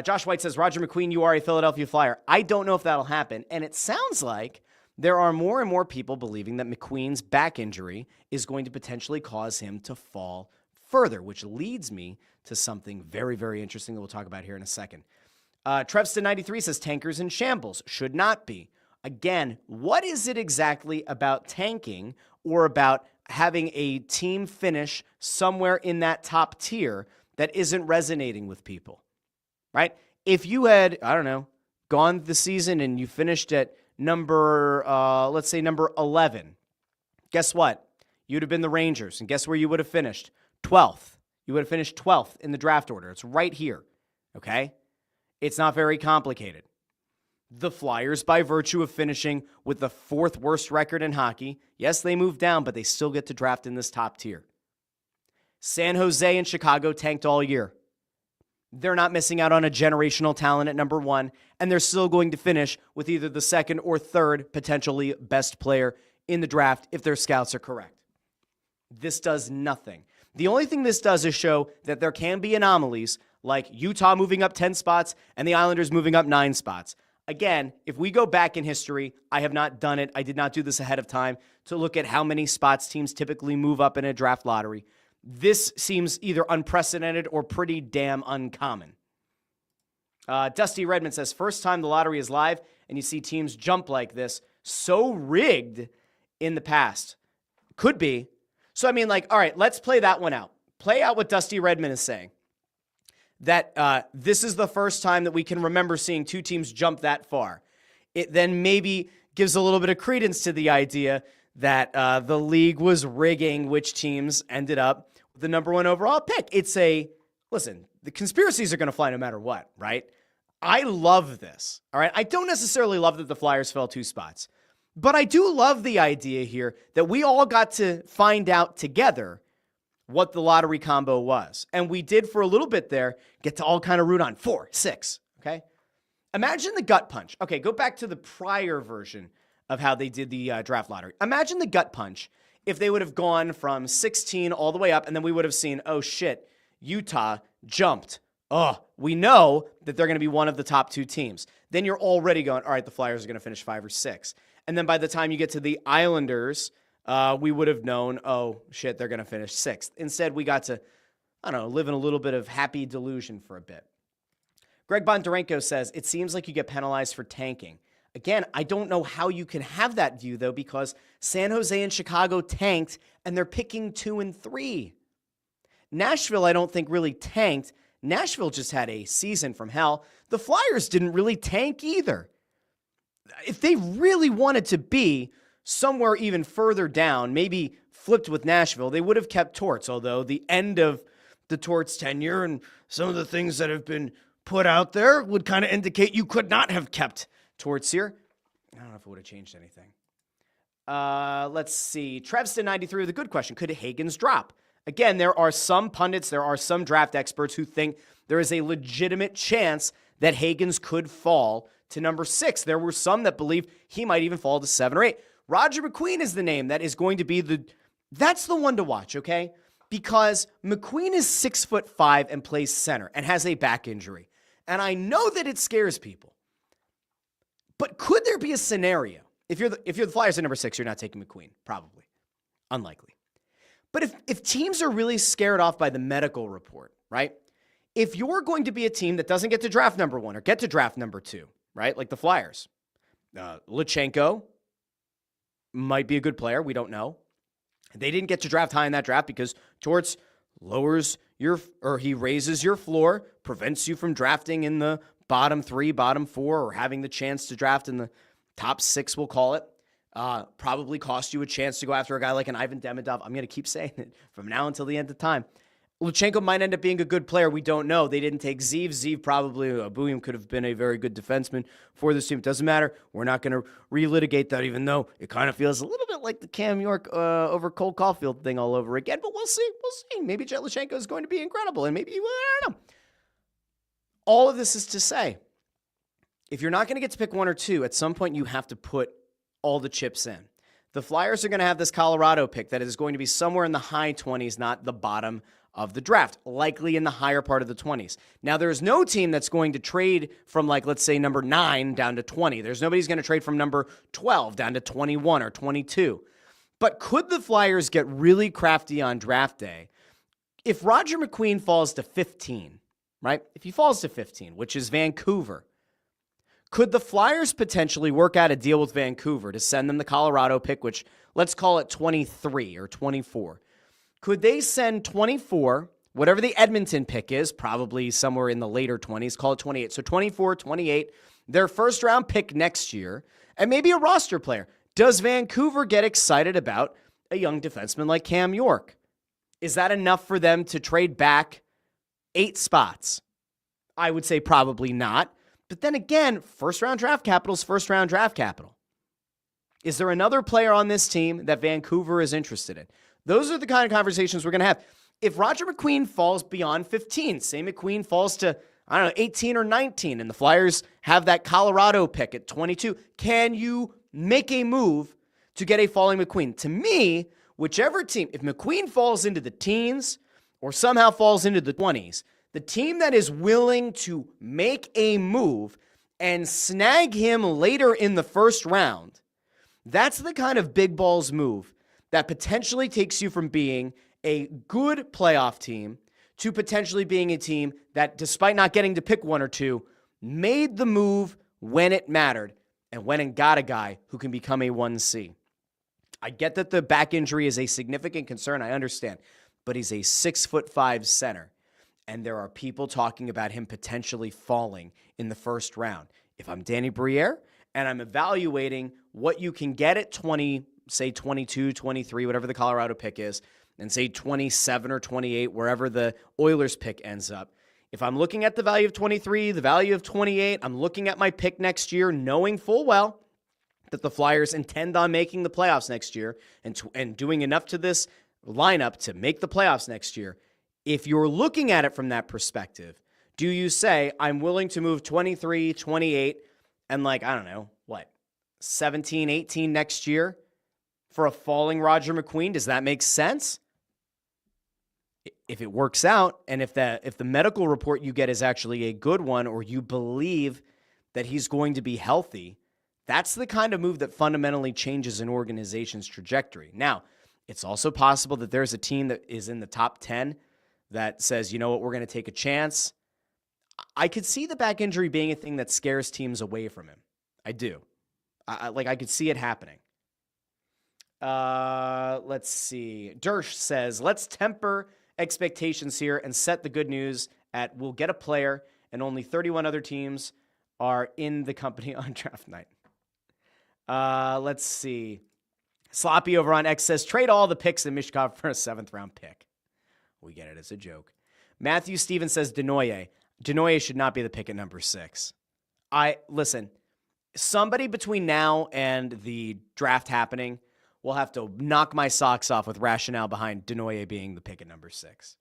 [SPEAKER 1] Josh White says, Roger McQueen, you are a Philadelphia Flyer. I don't know if that'll happen, and it sounds like there are more and more people believing that McQueen's back injury is going to potentially cause him to fall further, which leads me to something very, very interesting that we'll talk about here in a second. Trevston93 says tankers in shambles. Should not be. Again, what is it exactly about tanking or about having a team finish somewhere in that top tier that isn't resonating with people, right? If you had, gone the season and you finished at number 11, guess what? You'd have been the Rangers, and guess where you would have finished? 12th. You would have finished 12th in the draft order. It's right here, okay? It's not very complicated. The Flyers, by virtue of finishing with the 4th worst record in hockey, yes, they moved down, but they still get to draft in this top tier. San Jose and Chicago tanked all year. They're not missing out on a generational talent at number 1, and they're still going to finish with either the 2nd or 3rd potentially best player in the draft if their scouts are correct. This does nothing. The only thing this does is show that there can be anomalies like Utah moving up 10 spots and the Islanders moving up 9 spots. Again, if we go back in history, I have not done it. I did not do this ahead of time to look at how many spots teams typically move up in a draft lottery. This seems either unprecedented or pretty damn uncommon. Dusty Redmond says, first time the lottery is live and you see teams jump like this. So rigged in the past. Could be. So, I mean, like, all right, let's play that one out. Play out what Dusty Redmond is saying. That this is the first time that we can remember seeing two teams jump that far. It then maybe gives a little bit of credence to the idea that the league was rigging which teams ended up with the number one overall pick. Listen, the conspiracies are going to fly no matter what, right? I love this, all right? I don't necessarily love that the Flyers fell 2 spots, but I do love the idea here that we all got to find out together what the lottery combo was. And we did for a little bit there, get to all kind of root on 4, 6, okay? Imagine the gut punch. Okay, go back to the prior version of how they did the draft lottery. Imagine the gut punch if they would have gone from 16 all the way up, and then we would have seen, oh shit, Utah jumped. Oh, we know that they're going to be one of the top 2 teams. Then you're already going, all right, the Flyers are going to finish 5 or 6. And then by the time you get to the Islanders, we would have known, oh, shit, they're going to finish 6th. Instead, we got to, I don't know, live in a little bit of happy delusion for a bit. Greg Bondarenko says, it seems like you get penalized for tanking. Again, I don't know how you can have that view, though, because San Jose and Chicago tanked, and they're picking 2 and 3. Nashville, I don't think, really tanked. Nashville just had a season from hell. The Flyers didn't really tank either. If they really wanted to be somewhere even further down, maybe flipped with Nashville, they would have kept Torts, although the end of the Torts tenure and some of the things that have been put out there would kind of indicate you could not have kept Torts here. I don't know if it would have changed anything. Let's see. Trevston93 with a good question. Could Hagen's drop? Again, there are some pundits, there are some draft experts who think there is a legitimate chance that Hagen's could fall to number 6. There were some that believe he might even fall to 7 or 8. Roger McQueen is the name that is going to be that's the one to watch, okay? Because McQueen is 6'5" and plays center and has a back injury. And I know that it scares people. But could there be a scenario? If you're the Flyers at number 6, you're not taking McQueen. Probably. Unlikely. But if teams are really scared off by the medical report, right? If you're going to be a team that doesn't get to draft number 1 or get to draft number 2, right? Like the Flyers. Lutsenko might be a good player. We don't know. They didn't get to draft high in that draft because Torts he raises your floor, prevents you from drafting in the bottom 3, bottom 4, or having the chance to draft in the top 6, we'll call it. Probably cost you a chance to go after a guy like an Ivan Demidov. I'm going to keep saying it from now until the end of time. Lutsenko might end up being a good player. We don't know. They didn't take Zeev. Zeev probably, Buium could have been a very good defenseman for this team. It doesn't matter. We're not going to relitigate that, even though it kind of feels a little bit like the Cam York over Cole Caulfield thing all over again. But we'll see. We'll see. Maybe Jet Lutsenko is going to be incredible, and maybe, I don't know. All of this is to say, if you're not going to get to pick 1 or 2, at some point you have to put all the chips in. The Flyers are going to have this Colorado pick that is going to be somewhere in the high 20s, not the bottom of the draft, likely in the higher part of the 20s. Now, there's no team that's going to trade from, like, let's say number 9 down to 20. There's nobody's going to trade from number 12 down to 21 or 22. But could the Flyers get really crafty on draft day? If Roger McQueen falls to 15, right? If he falls to 15, which is Vancouver, could the Flyers potentially work out a deal with Vancouver to send them the Colorado pick, which let's call it 23 or 24? Could they send 24, whatever the Edmonton pick is, probably somewhere in the later 20s, call it 28. So 24, 28, their first round pick next year, and maybe a roster player. Does Vancouver get excited about a young defenseman like Cam York? Is that enough for them to trade back 8 spots? I would say probably not. But then again, first-round draft capital is first-round draft capital. Is there another player on this team that Vancouver is interested in? Those are the kind of conversations we're going to have. If Roger McQueen falls beyond 15, say McQueen falls to, 18 or 19, and the Flyers have that Colorado pick at 22, can you make a move to get a falling McQueen? To me, whichever team, if McQueen falls into the teens or somehow falls into the 20s, the team that is willing to make a move and snag him later in the first round, that's the kind of big balls move that potentially takes you from being a good playoff team to potentially being a team that, despite not getting to pick one or two, made the move when it mattered and went and got a guy who can become a 1C. I get that the back injury is a significant concern. I understand. But he's a 6'5" center. And there are people talking about him potentially falling in the first round. If I'm Danny Briere and I'm evaluating what you can get at 20, say 22, 23, whatever the Colorado pick is, and say 27 or 28, wherever the Oilers pick ends up. If I'm looking at the value of 23, the value of 28, I'm looking at my pick next year, knowing full well that the Flyers intend on making the playoffs next year and doing enough to this lineup to make the playoffs next year. If you're looking at it from that perspective, do you say, I'm willing to move 23, 28, and I don't know, 17, 18 next year for a falling Roger McQueen? Does that make sense? If it works out, and if the medical report you get is actually a good one, or you believe that he's going to be healthy, that's the kind of move that fundamentally changes an organization's trajectory. Now, it's also possible that there's a team that is in the top 10 that says, you know what, we're going to take a chance. I could see the back injury being a thing that scares teams away from him. I do. I could see it happening. Let's see. Dersh says, let's temper expectations here and set the good news at we'll get a player and only 31 other teams are in the company on draft night. Let's see. Sloppy over on X says, trade all the picks in Michkov for a 7th round pick. We get it. It's a joke. Matthew Stevens says Denoye. Denoye should not be the pick at number 6. Listen, somebody between now and the draft happening will have to knock my socks off with rationale behind Denoye being the pick at number 6.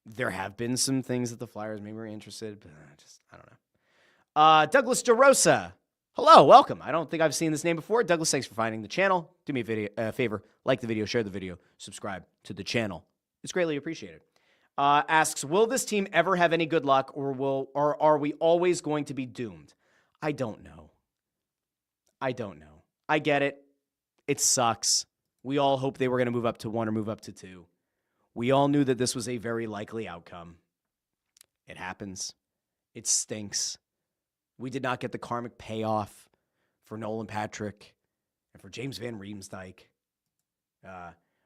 [SPEAKER 1] There have been some things that the Flyers maybe were interested, but I don't know. Douglas DeRosa. Hello, welcome. I don't think I've seen this name before. Douglas, thanks for finding the channel. Do me a favor, like the video, share the video, subscribe to the channel. It's greatly appreciated. Asks, will this team ever have any good luck, or are we always going to be doomed? I don't know. I get it. It sucks. We all hoped they were going to move up to 1 or move up to 2. We all knew that this was a very likely outcome. It happens. It stinks. We did not get the karmic payoff for Nolan Patrick and for James Van Riemsdyk.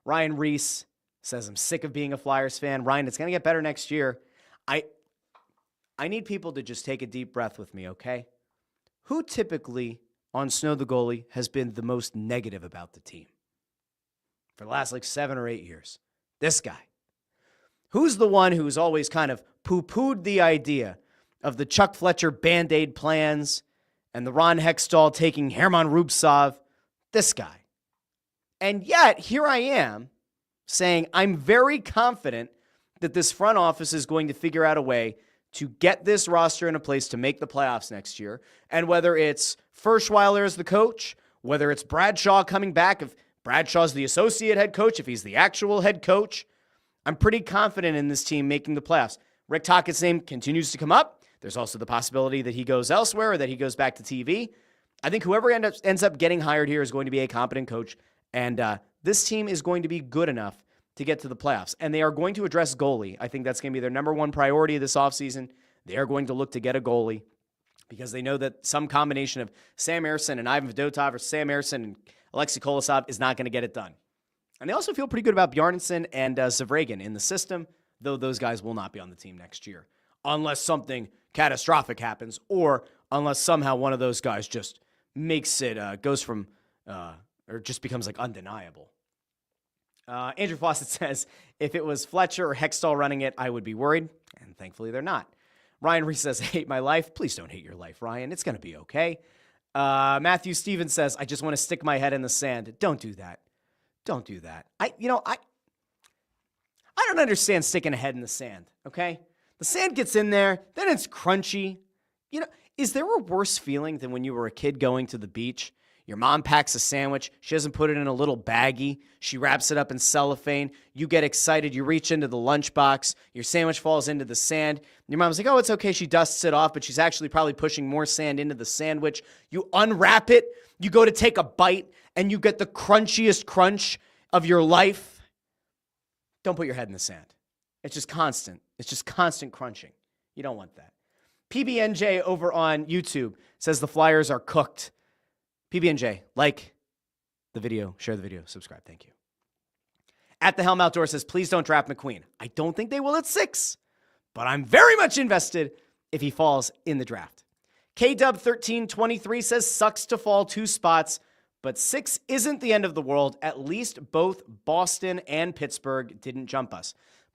[SPEAKER 1] Ryan Reese says, I'm sick of being a Flyers fan. Ryan, it's going to get better next year. I need people to just take a deep breath with me, okay? Who typically on Snow the Goalie has been the most negative about the team for the last 7 or 8 years? This guy. Who's the one who's always kind of poo-pooed the idea of the Chuck Fletcher Band-Aid plans and the Ron Hextall taking Herman Rubtsov? This guy. And yet, here I am saying I'm very confident that this front office is going to figure out a way to get this roster in a place to make the playoffs next year. And whether it's Ferschweiler as the coach, whether it's Bradshaw coming back, if Bradshaw's the associate head coach, if he's the actual head coach, I'm pretty confident in this team making the playoffs. Rick Tocchet's name continues to come up. There's also the possibility that he goes elsewhere or that he goes back to TV. I think whoever ends up getting hired here is going to be a competent coach, and this team is going to be good enough to get to the playoffs. And they are going to address goalie. I think that's going to be their number one priority this offseason. They are going to look to get a goalie because they know that some combination of Sam Ersson and Ivan Fedotov or Sam Ersson and Alexei Kolosov is not going to get it done. And they also feel pretty good about Bjarnason and Zavragin in the system, though those guys will not be on the team next year unless something catastrophic happens or unless somehow one of those guys just makes it, goes from, or just becomes undeniable. Andrew Fawcett says, if it was Fletcher or Hextall running it, I would be worried. And thankfully they're not. Ryan Reese says, I hate my life. Please don't hate your life, Ryan. It's going to be okay. Matthew Stevens says, I just want to stick my head in the sand. Don't do that. Don't do that. I don't understand sticking a head in the sand, okay? The sand gets in there, then it's crunchy. Is there a worse feeling than when you were a kid going to the beach? Your mom packs a sandwich. She doesn't put it in a little baggie. She wraps it up in cellophane. You get excited. You reach into the lunchbox. Your sandwich falls into the sand. Your mom's like, oh, it's okay. She dusts it off, but she's actually probably pushing more sand into the sandwich. You unwrap it. You go to take a bite, and you get the crunchiest crunch of your life. Don't put your head in the sand. It's just constant. It's just constant crunching. You don't want that. PBNJ over on YouTube says the Flyers are cooked. PBNJ, like the video, share the video, subscribe. Thank you. At the Helm Outdoor says, please don't draft McQueen. I don't think they will at 6, but I'm very much invested if he falls in the draft. KW1323 says, sucks to fall 2 spots, but 6 isn't the end of the world. At least both Boston and Pittsburgh didn't jump us.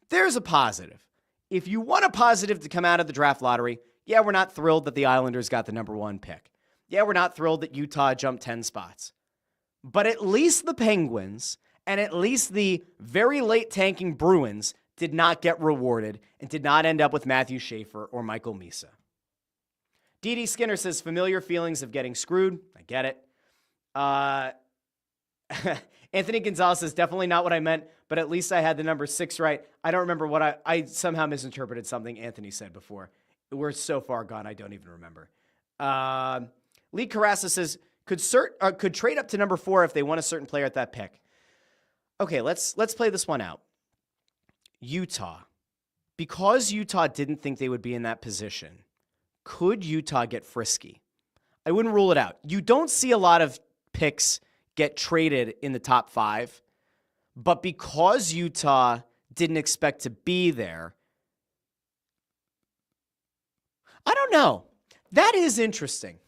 [SPEAKER 1] There's a positive. If you want a positive to come out of the draft lottery, yeah, we're not thrilled that the Islanders got the number 1 pick. Yeah, we're not thrilled that Utah jumped 10 spots. But at least the Penguins and at least the very late tanking Bruins did not get rewarded and did not end up with Matthew Schaefer or Michael Misa. D.D. Skinner says, familiar feelings of getting screwed. I get it. Anthony Gonzalez says, definitely not what I meant, but at least I had the number 6 right. I don't remember what I somehow misinterpreted something Anthony said before. We're so far gone, I don't even remember. Lee Carrassa says, could trade up to number 4 if they want a certain player at that pick. Okay, let's play this one out. Utah. Because Utah didn't think they would be in that position, could Utah get frisky? I wouldn't rule it out. You don't see a lot of picks get traded in the top 5, but because Utah didn't expect to be there, I don't know. That is interesting.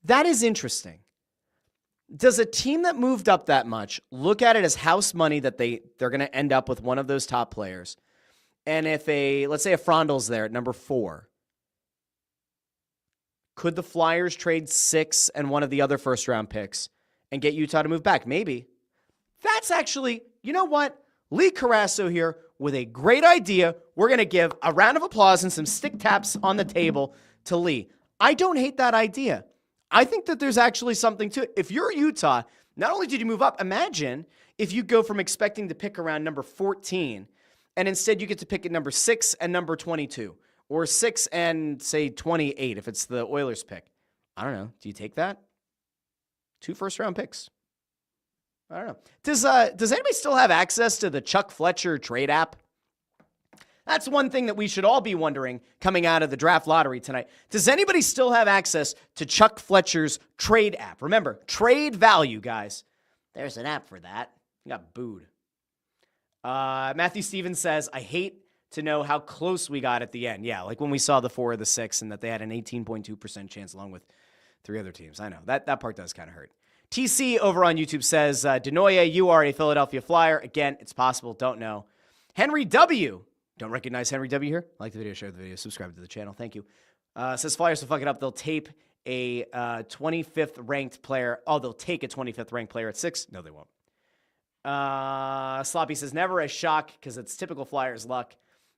[SPEAKER 1] That is interesting. Does a team that moved up that much look at it as house money that they're going to end up with one of those top players? And if let's say a Frondel's there at number 4, could the Flyers trade 6 and one of the other first-round picks and get Utah to move back? Maybe. That's actually, you know what? Lee Carrasso here with a great idea. We're going to give a round of applause and some stick taps on the table to Lee. I don't hate that idea. I think that there's actually something to it. If you're Utah, not only did you move up, imagine if you go from expecting to pick around number 14, and instead you get to pick at number 6 and number 22, or 6 and, say, 28 if it's the Oilers pick. I don't know. Do you take that? 2 first-round picks. I don't know. Does anybody still have access to the Chuck Fletcher trade app? That's one thing that we should all be wondering coming out of the draft lottery tonight. Does anybody still have access to Chuck Fletcher's trade app? Remember, trade value, guys. There's an app for that. You got booed. Matthew Stevens says, I hate to know how close we got at the end. Yeah, like when we saw the 4 or the 6 and that they had an 18.2% chance along with 3 other teams. I know, that part does kind of hurt. TC over on YouTube says, Denoya, you are a Philadelphia Flyer. Again, it's possible. Don't know. Henry W. Don't recognize Henry W. here. Like the video, share the video, subscribe to the channel. Thank you. Says Flyers will fuck it up. They'll tape a 25th ranked player. Oh, they'll take a 25th ranked player at 6. No, they won't. Sloppy says, never a shock because it's typical Flyers luck.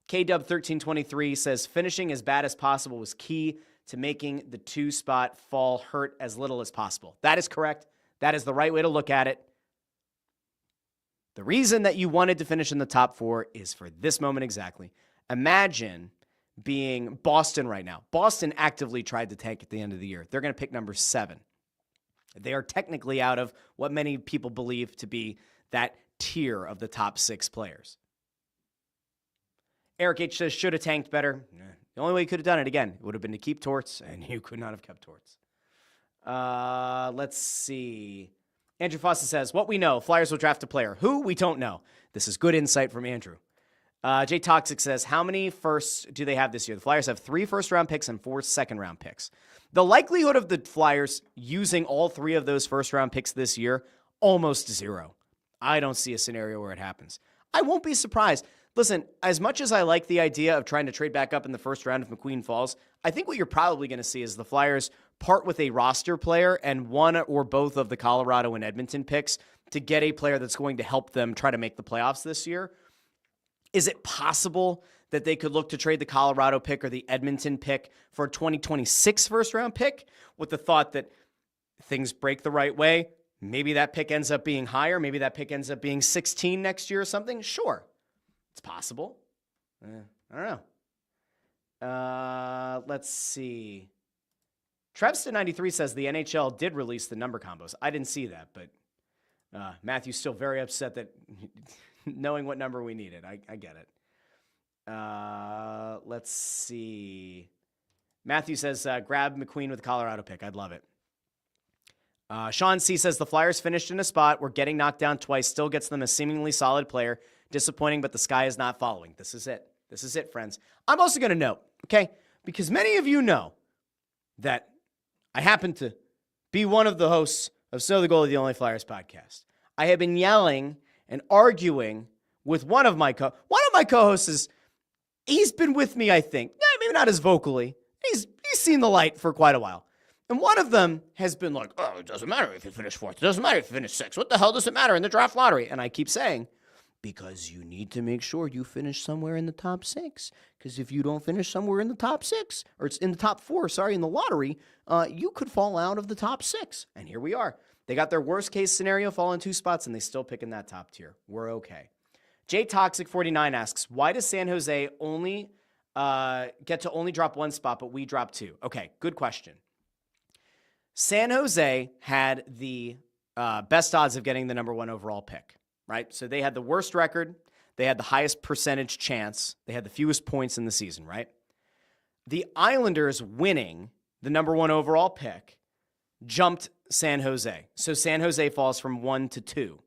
[SPEAKER 1] KW1323 says, finishing as bad as possible was key to making the 2 spot fall hurt as little as possible. That is correct. That is the right way to look at it. The reason that you wanted to finish in the top 4 is for this moment exactly. Imagine being Boston right now. Boston actively tried to tank at the end of the year. They're going to pick number 7. They are technically out of what many people believe to be that tier of the top 6 players. Eric H. says, should have tanked better. The only way you could have done it, again, would have been to keep Torts, and you could not have kept Torts. Let's see. Andrew Foster says, what we know, Flyers will draft a player. Who? We don't know. This is good insight from Andrew. Jay Toxic says, how many firsts do they have this year? The Flyers have 3 first-round picks and 4 second-round picks. The likelihood of the Flyers using all 3 of those first-round picks this year, almost 0. I don't see a scenario where it happens. I won't be surprised. Listen, as much as I like the idea of trying to trade back up in the first round if McQueen falls, I think what you're probably going to see is the Flyers part with a roster player and one or both of the Colorado and Edmonton picks to get a player that's going to help them try to make the playoffs this year. Is it possible that they could look to trade the Colorado pick or the Edmonton pick for a 2026 first-round pick with the thought that things break the right way, maybe that pick ends up being higher. Maybe that pick ends up being 16 next year or something. Sure, it's possible. I don't know. Let's see. Trevston93 says the NHL did release the number combos. I didn't see that, but Matthew's still very upset that knowing what number we needed. I get it. Let's see. Matthew says, grab McQueen with the Colorado pick. I'd love it. Sean C says the Flyers finished in a spot where getting knocked down twice still gets them a seemingly solid player. Disappointing, but the sky is not following. This is it. This is it, friends. I'm also going to note, okay, because many of you know that I happen to be one of the hosts of So the Goalie, the Only Flyers podcast. I have been yelling and arguing with one of my co-hosts. He's been with me, I think, maybe not as vocally. He's seen the light for quite a while. And one of them has been like, oh, it doesn't matter if you finish fourth. It doesn't matter if you finish sixth. What the hell does it matter in the draft lottery? And I keep saying, because you need to make sure you finish somewhere in the top six. Because if you don't finish somewhere in the top six, or it's in the top four, in the lottery, you could fall out of the top six. And here we are. They got their worst case scenario, fall in 2 spots, and they still pick in that top tier. We're okay. JToxic49 asks, why does San Jose only get to only drop 1 spot, but we drop 2? Okay, good question. San Jose had the best odds of getting the number 1 overall pick, right? So they had the worst record. They had the highest percentage chance. They had the fewest points in the season, right? The Islanders winning the number 1 overall pick jumped San Jose. So San Jose falls from 1 to 2.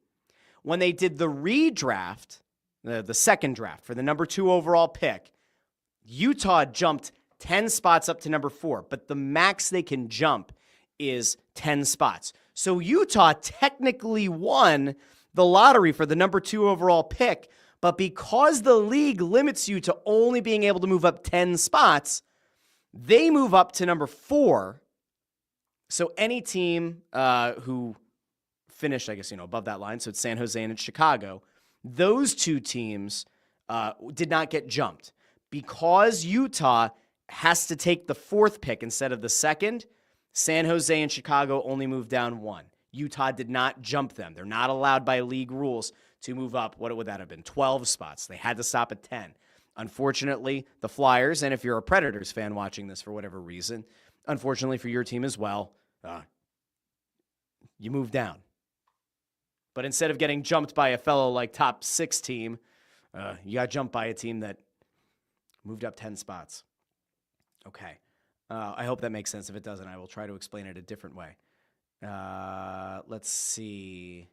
[SPEAKER 1] When they did the redraft, the second draft for the number 2 overall pick, Utah jumped 10 spots up to number 4, but the max they can jump is 10 spots. So Utah technically won the lottery for the number 2 overall pick, but because the league limits you to only being able to move up 10 spots, they move up to number 4. So any team who finished, I guess, above that line, so it's San Jose and it's Chicago, those 2 teams did not get jumped. Because Utah has to take the 4th pick instead of the 2nd, San Jose and Chicago only moved down 1. Utah did not jump them. They're not allowed by league rules to move up. What would that have been? 12 spots. They had to stop at 10. Unfortunately, the Flyers, and if you're a Predators fan watching this for whatever reason, unfortunately for your team as well, you move down. But instead of getting jumped by a fellow like top 6 team, you got jumped by a team that moved up 10 spots. Okay. I hope that makes sense. If it doesn't, I will try to explain it a different way. Let's see.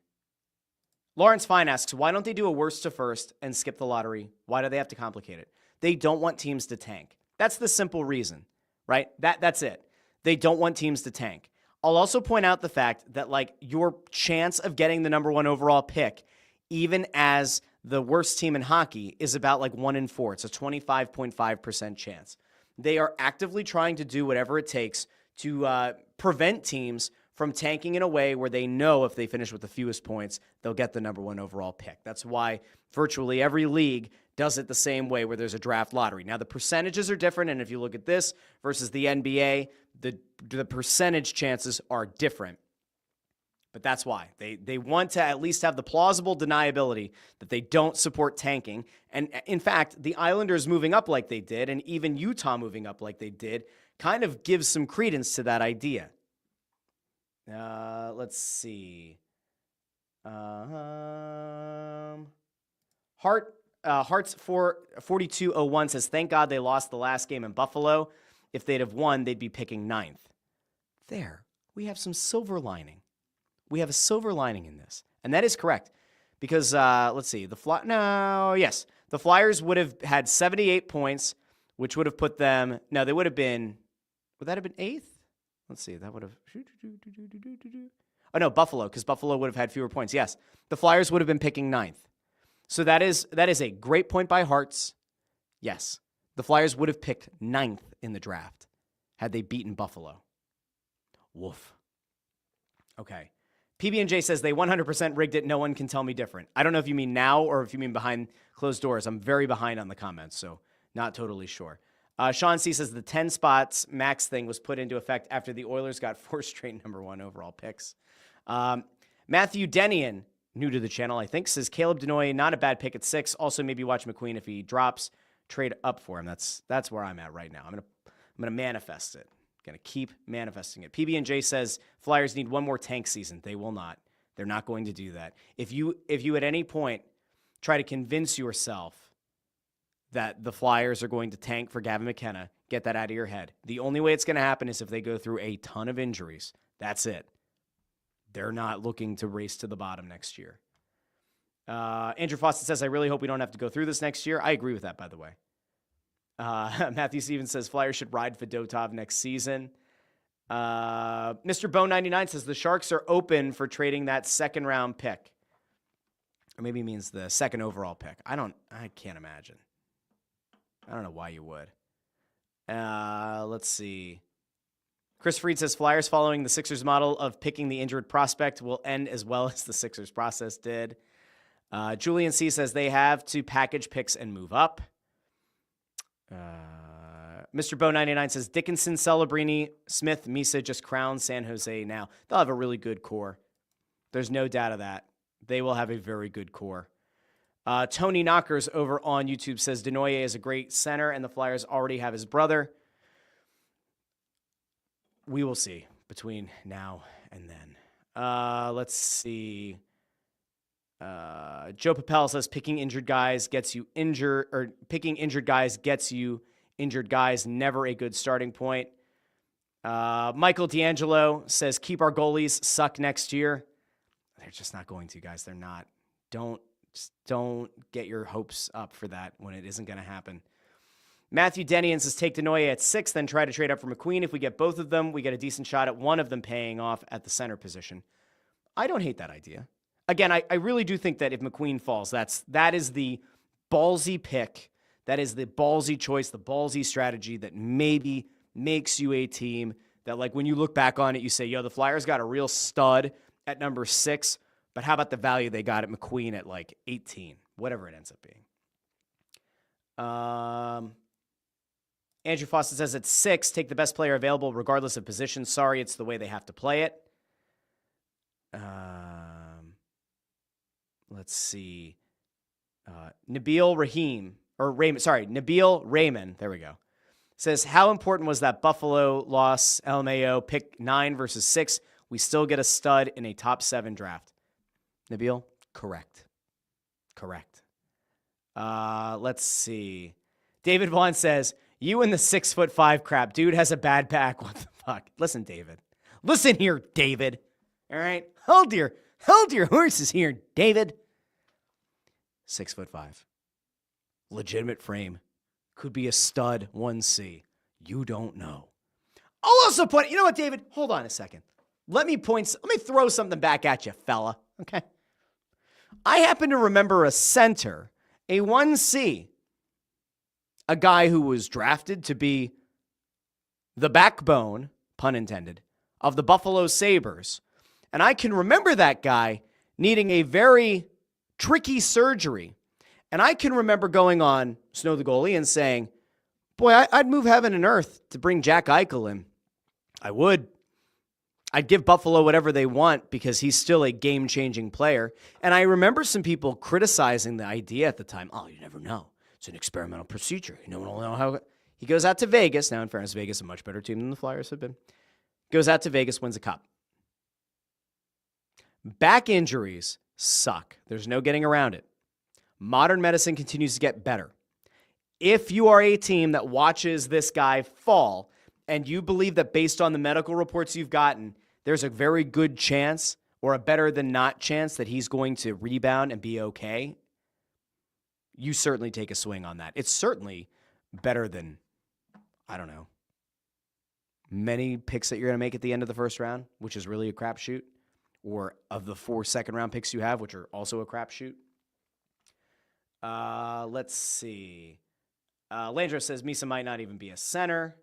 [SPEAKER 1] Lawrence Fine asks, why don't they do a worst to first and skip the lottery? Why do they have to complicate it? They don't want teams to tank. That's the simple reason, right? That's it. They don't want teams to tank. I'll also point out the fact that, your chance of getting the number 1 overall pick, even as the worst team in hockey, is about 1 in 4. It's a 25.5% chance. They are actively trying to do whatever it takes to prevent teams from tanking in a way where they know if they finish with the fewest points, they'll get the number 1 overall pick. That's why virtually every league does it the same way, where there's a draft lottery. Now, the percentages are different, and if you look at this versus the NBA, the percentage chances are different. But that's why. They want to at least have the plausible deniability that they don't support tanking. And in fact, the Islanders moving up like they did, and even Utah moving up like they did, kind of gives some credence to that idea. Let's see. Hearts 4201 says, thank God they lost the last game in Buffalo. If they'd have won, they'd be picking 9th. There. We have some silver lining. We have a silver lining in this. And that is correct. Because, let's see. The Flyers would have had 78 points, which would have put them... No, they would have been... Would that have been 8th? Let's see. That would have... Oh, no, Buffalo, because Buffalo would have had fewer points. Yes. The Flyers would have been picking 9th. So that is a great point by Hearts. Yes. The Flyers would have picked 9th in the draft had they beaten Buffalo. Woof. Okay. PB&J says they 100% rigged it. No one can tell me different. I don't know if you mean now or if you mean behind closed doors. I'm very behind on the comments, so not totally sure. Sean C. says the 10 spots max thing was put into effect after the Oilers got 4 straight number 1 overall picks. Matthew Denian, new to the channel, I think, says Caleb Denoy, not a bad pick at 6. Also, maybe watch McQueen if he drops. Trade up for him. That's where I'm at right now. I'm gonna manifest it. Gonna keep manifesting it. PB&J says Flyers need one more tank season. They will not. They're not going to do that. If you at any point try to convince yourself that the Flyers are going to tank for Gavin McKenna, get that out of your head. The only way it's going to happen is if they go through a ton of injuries. That's it. They're not looking to race to the bottom next year. Andrew Fawcett says, I really hope we don't have to go through this next year. I agree with that, by the way. Matthew Stevens says, Flyers should ride Fedotov next season. Mr. Bone99 says, the Sharks are open for trading that second-round pick. Or maybe he means the second overall pick. I can't imagine. I don't know why you would. Let's see. Chris Freed says, Flyers following the Sixers model of picking the injured prospect will end as well as the Sixers process did. Julian C. says they have to package picks and move up. Mr. Bo99 says Dickinson, Celebrini, Smith, Misa just crowned San Jose now. They'll have a really good core. There's no doubt of that. They will have a very good core. Tony Knockers over on YouTube says Denoye is a great center and the Flyers already have his brother. We will see between now and then. Let's see. Joe Papel says picking injured guys gets you injured, or picking injured guys gets you injured guys. Never a good starting point. Michael D'Angelo says keep our goalies, suck next year. They're just not going to, guys. They're not. Don't get your hopes up for that when it isn't going to happen. Matthew Denian says take Denoye at 6, then try to trade up for McQueen. If we get both of them, we get a decent shot at one of them paying off at the center position. I don't hate that idea. Again, I really do think that if McQueen falls, that is the ballsy pick. That is the ballsy choice, the ballsy strategy that maybe makes you a team that, like, when you look back on it, you say, yo, the Flyers got a real stud at number 6, but how about the value they got at McQueen at, like, 18, whatever it ends up being. Andrew Fawcett says at 6, take the best player available regardless of position. Sorry, it's the way they have to play it. Let's see. Nabil Raymond, there we go, says, how important was that Buffalo loss, LMAO, pick 9 versus 6? We still get a stud in a top 7 draft. Nabil, correct. Let's see. David Vaughn says, you and the 6'5" crap. Dude has a bad back. What the fuck? Listen, David. Listen here, David. All right? Hold your horses here, David. 6'5". Legitimate frame. Could be a stud 1C. You don't know. I'll also point, you know what, David? Hold on a second. Let me throw something back at you, fella. Okay? I happen to remember a center, a 1C, a guy who was drafted to be the backbone, pun intended, of the Buffalo Sabres. And I can remember that guy needing a very tricky surgery. And I can remember going on Snow the Goalie and saying, boy, I'd move heaven and earth to bring Jack Eichel in. I would. I'd give Buffalo whatever they want because he's still a game-changing player. And I remember some people criticizing the idea at the time. Oh, you never know. It's an experimental procedure. You don't know how. He goes out to Vegas. Now, in fairness, Vegas is a much better team than the Flyers have been. Goes out to Vegas, wins a cup. Back injuries suck. There's no getting around it. Modern medicine continues to get better. If you are a team that watches this guy fall and you believe that based on the medical reports you've gotten, there's a very good chance or a better than not chance that he's going to rebound and be okay, you certainly take a swing on that. It's certainly better than, I don't know, many picks that you're going to make at the end of the first round, which is really a crapshoot, or of the 4 second-round picks you have, which are also a crapshoot. Let's see. Landro says Misa might not even be a center.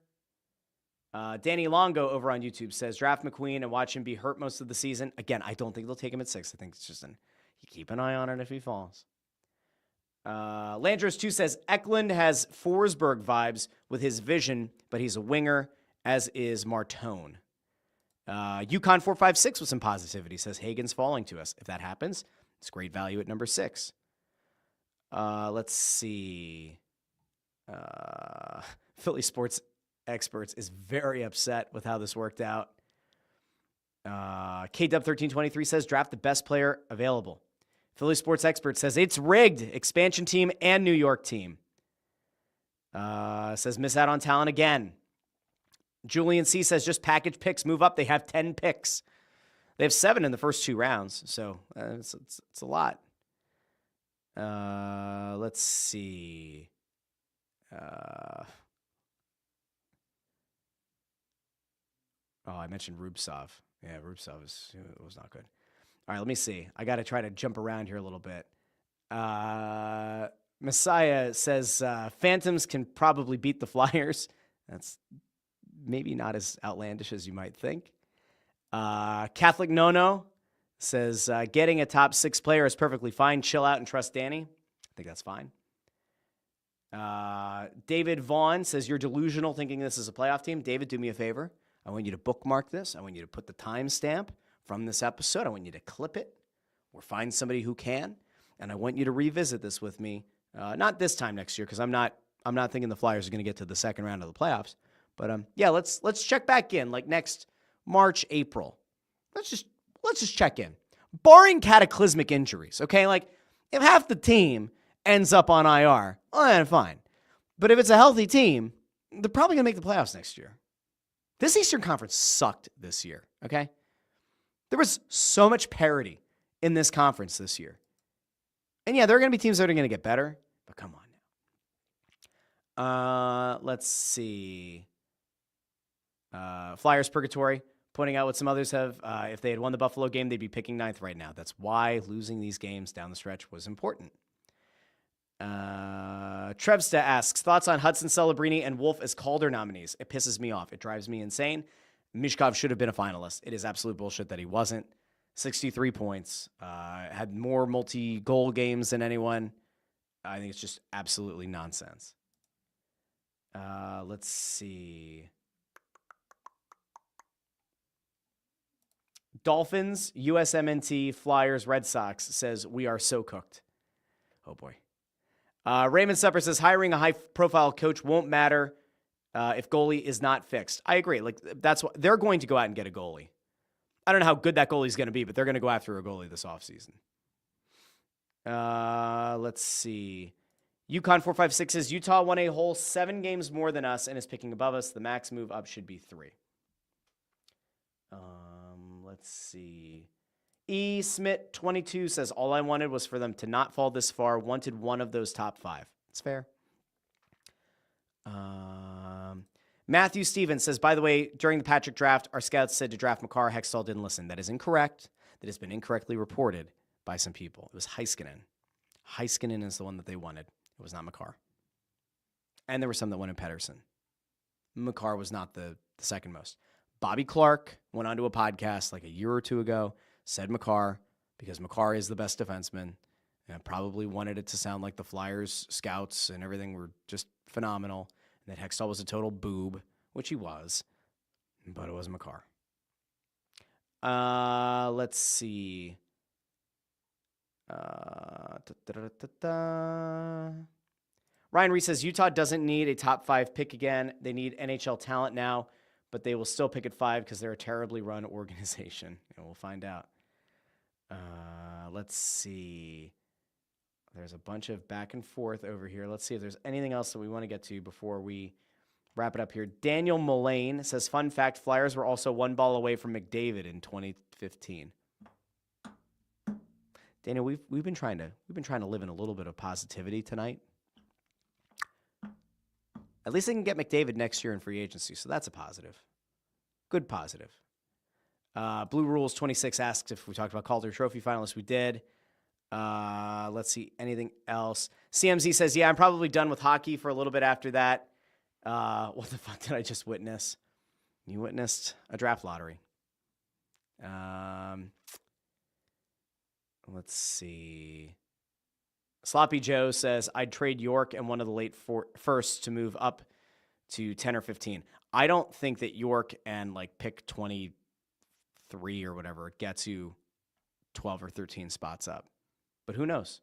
[SPEAKER 1] Danny Longo over on YouTube says draft McQueen and watch him be hurt most of the season. Again, I don't think they'll take him at 6. I think it's just you keep an eye on it if he falls. Landros2 says Eklund has Forsberg vibes with his vision, but he's a winger, as is Martone. Yukon456 with some positivity says Hagen's falling to us. If that happens, it's great value at number 6. Let's see. Philly Sports Experts is very upset with how this worked out. KW1323 says draft the best player available. Philly Sports Expert says it's rigged. Expansion team and New York team. Says miss out on talent again. Julian C says just package picks, move up. They have 10 picks. They have 7 in the first 2 rounds, so it's a lot. Let's see. I mentioned Rubtsov. Yeah, Rubtsov was not good. All right, let me see. I got to try to jump around here a little bit. Messiah says Phantoms can probably beat the Flyers. That's maybe not as outlandish as you might think. Catholic Nono says getting a top 6 player is perfectly fine. Chill out and trust Danny. I think that's fine. David Vaughn says you're delusional thinking this is a playoff team. David, do me a favor. I want you to bookmark this. I want you to put the timestamp from this episode. I want you to clip it or find somebody who can. And I want you to revisit this with me. Not this time next year, because I'm not thinking the Flyers are going to get to the second round of the playoffs. But let's check back in like next March, April. Let's just check in. Barring cataclysmic injuries, okay? Like if half the team ends up on IR, then fine. But if it's a healthy team, they're probably going to make the playoffs next year. This Eastern Conference sucked this year, okay? There was so much parity in this conference this year. And yeah, there are going to be teams that are going to get better, but come on now. Let's see. Flyers Purgatory, pointing out what some others have. If they had won the Buffalo game, they'd be picking 9th right now. That's why losing these games down the stretch was important. Trevsta asks, thoughts on Hudson, Celebrini, and Wolf as Calder nominees? It pisses me off. It drives me insane. Michkov should have been a finalist. It is absolute bullshit that he wasn't. 63 points. Had more multi-goal games than anyone. I think it's just absolutely nonsense. Let's see. Dolphins, USMNT, Flyers, Red Sox says, we are so cooked. Oh, boy. Raymond Supper says, hiring a high-profile coach won't matter if goalie is not fixed. I agree. Like that's what they're going to go out and get a goalie. I don't know how good that goalie is going to be, but they're going to go after a goalie this offseason. Let's see. Yukon456 says, Utah won a whole 7 games more than us and is picking above us. The max move up should be 3. Let's see. E. Smith 22 says, all I wanted was for them to not fall this far. Wanted one of those top 5. It's fair. Matthew Stevens says, by the way, during the Patrick draft, our scouts said to draft Makar. Hextall didn't listen. That is incorrect. That has been incorrectly reported by some people. It was Heiskanen. Heiskanen is the one that they wanted. It was not Makar. And there were some that wanted Pettersson. Makar was not the second most. Bobby Clark went onto a podcast like a year or 2 ago, said Makar, because Makar is the best defenseman, and probably wanted it to sound like the Flyers scouts and everything were just phenomenal, and that Hextall was a total boob, which he was, but it was Makar. Let's see. Ryan Reese says, Utah doesn't need a top 5 pick again. They need NHL talent now, but they will still pick at 5 because they're a terribly run organization. And we'll find out. Let's see. There's a bunch of back and forth over here. Let's see if there's anything else that we want to get to before we wrap it up here. Daniel Mullane says, fun fact, Flyers were also 1 ball away from McDavid in 2015. Daniel, we've been trying to live in a little bit of positivity tonight. At least they can get McDavid next year in free agency, so that's a positive. Good positive. Blue Rules 26 asked if we talked about Calder Trophy finalists. We did. Let's see. Anything else? CMZ says, yeah, I'm probably done with hockey for a little bit after that. What the fuck did I just witness? You witnessed a draft lottery. Let's see. Sloppy Joe says, I'd trade York and one of the late firsts to move up to 10 or 15. I don't think that York and like pick 23 or whatever gets you 12 or 13 spots up. But who knows?